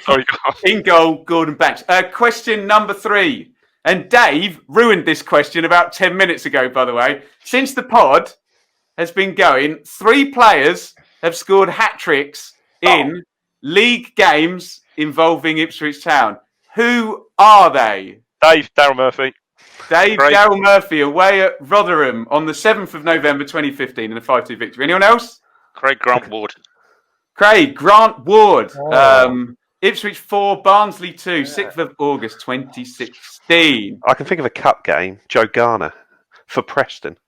Sorry, go on. In goal, Gordon Banks. Question number 3. And Dave ruined this question about 10 minutes ago, by the way. Since the pod has been going, 3 players have scored hat-tricks in league games involving Ipswich Town. Who are they? Dave, Daryl Murphy. Dave Great. Daryl Murphy away at Rotherham on the 7th of November 2015 in a 5-2 victory. Anyone else? Craig Grant Ward. Craig Grant Ward. Oh. Ipswich 4, Barnsley 2, 6th of August 2016. I can think of a cup game. Joe Garner for Preston.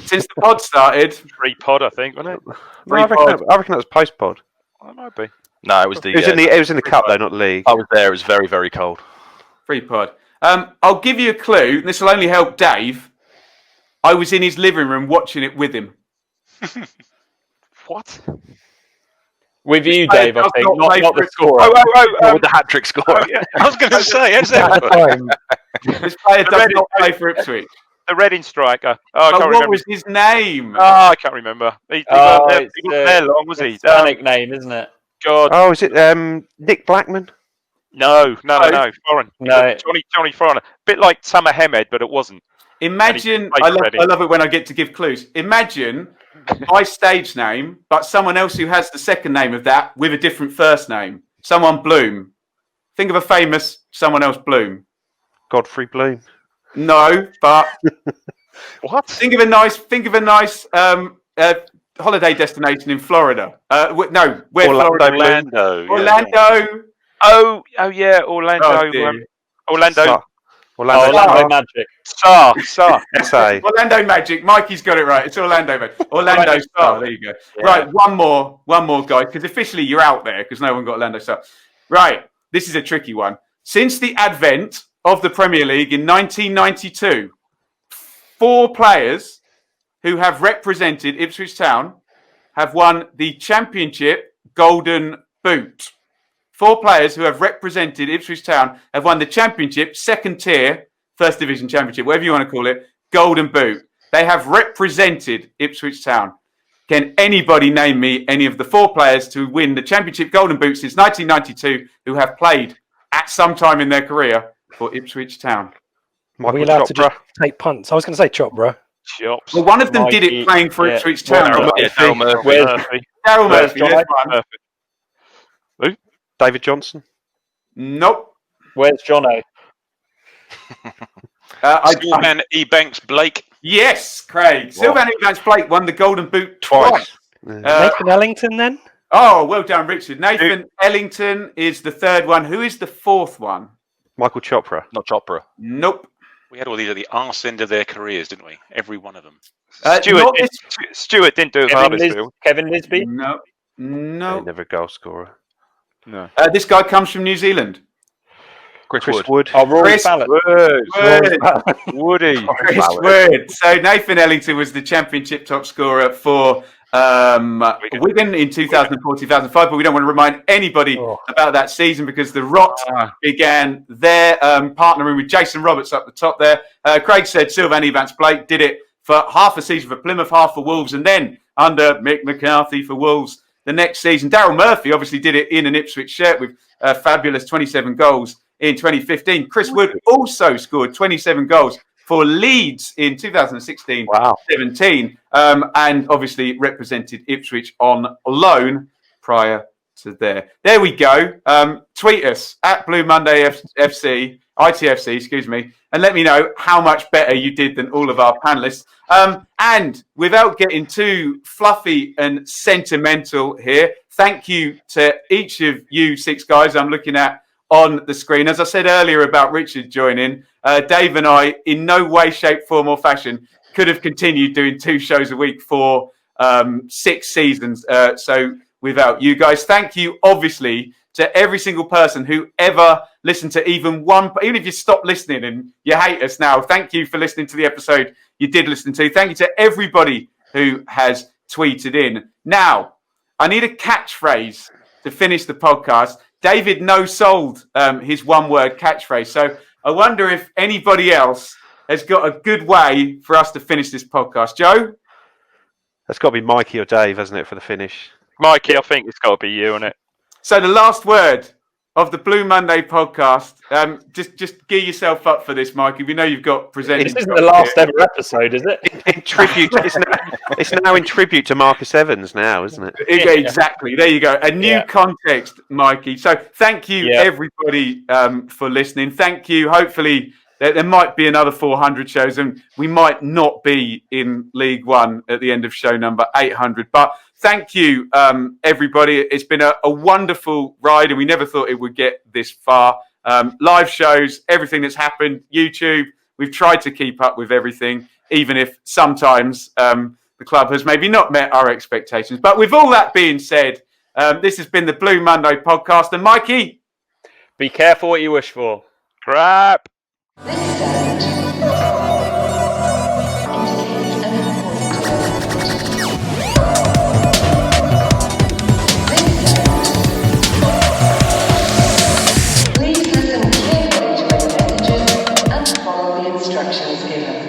Since the pod started, Pre-pod, I think, wasn't it? No, I reckon that was post-pod. It might be. No, it was the. It was in the cup though, not the league. I was there. It was very, very cold. free pod. I'll give you a clue. This will only help Dave. I was in his living room watching it with him. What? With you, Dave, I does think, not not play the for- scorer. With the hat trick score. I was going to say, how's that At the happen? time, This player does not play for Ipswich. The Reading striker. Oh, I But can't what remember. was his name? Oh, I can't remember. He Oh, wasn't it's there long, was he? Hispanic name, isn't it? God, Oh, is it Nick Blackman? no, foreign. No. Johnny Foreigner. Bit like Summer Hemed, but it wasn't. Imagine, played for I Reading. love it when I get to give clues. Imagine my stage name, but someone else who has the second name of that with a different first name. Someone Bloom. Think of a famous someone else Bloom. Godfrey Bloom. No, but What? think of a nice holiday destination in Florida. No, where Florida? Orlando. Orlando. Oh, yeah, Orlando. Oh, dear. Orlando. Start. Orlando Magic. Star. Say. Orlando Magic. Mikey's got it right. It's Orlando Magic. Orlando Star. There you go. Yeah. Right, one more, guys, because officially you're out there because no one got Orlando Star. Right, this is a tricky one. Since the advent of the Premier League in 1992, 4 players who have represented Ipswich Town have won the Championship Golden Boot. 4 players who have represented Ipswich Town have won the Championship, second tier, First Division Championship, whatever you want to call it, Golden Boot. They have represented Ipswich Town. Can anybody name me any of the 4 players to win the Championship Golden Boot since 1992 who have played at some time in their career for Ipswich Town? Are we allowed to just take punts? I was going to say Chopra. Chops. Well, one of them did it playing for Ipswich Town. Daryl Murphy. Daryl Murphy. There's one. Who? David Johnson? Nope. Where's Jono? Sylvan Ebanks Blake. Yes, Craig. Sylvan Ebanks Blake won the Golden Boot twice. Nathan Ellington, then? Oh, well done, Richard. Nathan Ellington is the 3rd one. Who is the 4th one? Michael Chopra. Not Chopra. Nope. We had all these at the arse end of their careers, didn't we? Every one of them. Stuart didn't do it for Huddersfield. Kevin Lisby? No. No. Never a goal scorer. No. This guy comes from New Zealand. Chris Wood. Oh, Rory Chris Ballot. Woody. Chris Wood. So Nathan Ellington was the Championship top scorer for Wigan in 2004-2005, but we don't want to remind anybody about that season because the rot began there, partnering with Jason Roberts up the top there. Craig said Sylvan Ebanks Blake did it for half a season for Plymouth, half for Wolves, and then under Mick McCarthy for Wolves the next season. Daryl Murphy obviously did it in an Ipswich shirt with fabulous 27 goals in 2015. Chris Wood also scored 27 goals for Leeds in 2016-17, and obviously represented Ipswich on loan prior to there. There we go. Tweet us at Blue Monday FC, ITFC, excuse me, and let me know how much better you did than all of our panelists. And without getting too fluffy and sentimental here, thank you to each of you 6 guys I'm looking at on the screen. As I said earlier about Richard joining, Dave and I, in no way, shape, form or fashion, could have continued doing 2 shows a week for 6 seasons. So without you guys, thank you, obviously, to every single person who ever listened to even one, even if you stopped listening and you hate us now, thank you for listening to the episode you did listen to. Thank you to everybody who has tweeted in. Now, I need a catchphrase to finish the podcast. David no-sold his one-word catchphrase. So I wonder if anybody else has got a good way for us to finish this podcast. Joe? That's got to be Mikey or Dave, hasn't it, for the finish? Mikey, I think it's got to be you, isn't it? So the last word of the Blue Monday podcast. Just gear yourself up for this, Mikey. We know you've got presenting. This isn't the last ever episode, is it? In tribute, it's now in tribute to Marcus Evans now, isn't it? Yeah, exactly. There you go. A new context, Mikey. So thank you, everybody, for listening. Thank you. Hopefully, there might be another 400 shows, and we might not be in League One at the end of show number 800. But thank you, everybody. It's been a wonderful ride, and we never thought it would get this far. Live shows, everything that's happened, YouTube. We've tried to keep up with everything, even if sometimes the club has maybe not met our expectations. But with all that being said, this has been the Blue Monday podcast. And Mikey? Be careful what you wish for. Crap. Please listen carefully to the messages and follow the instructions given.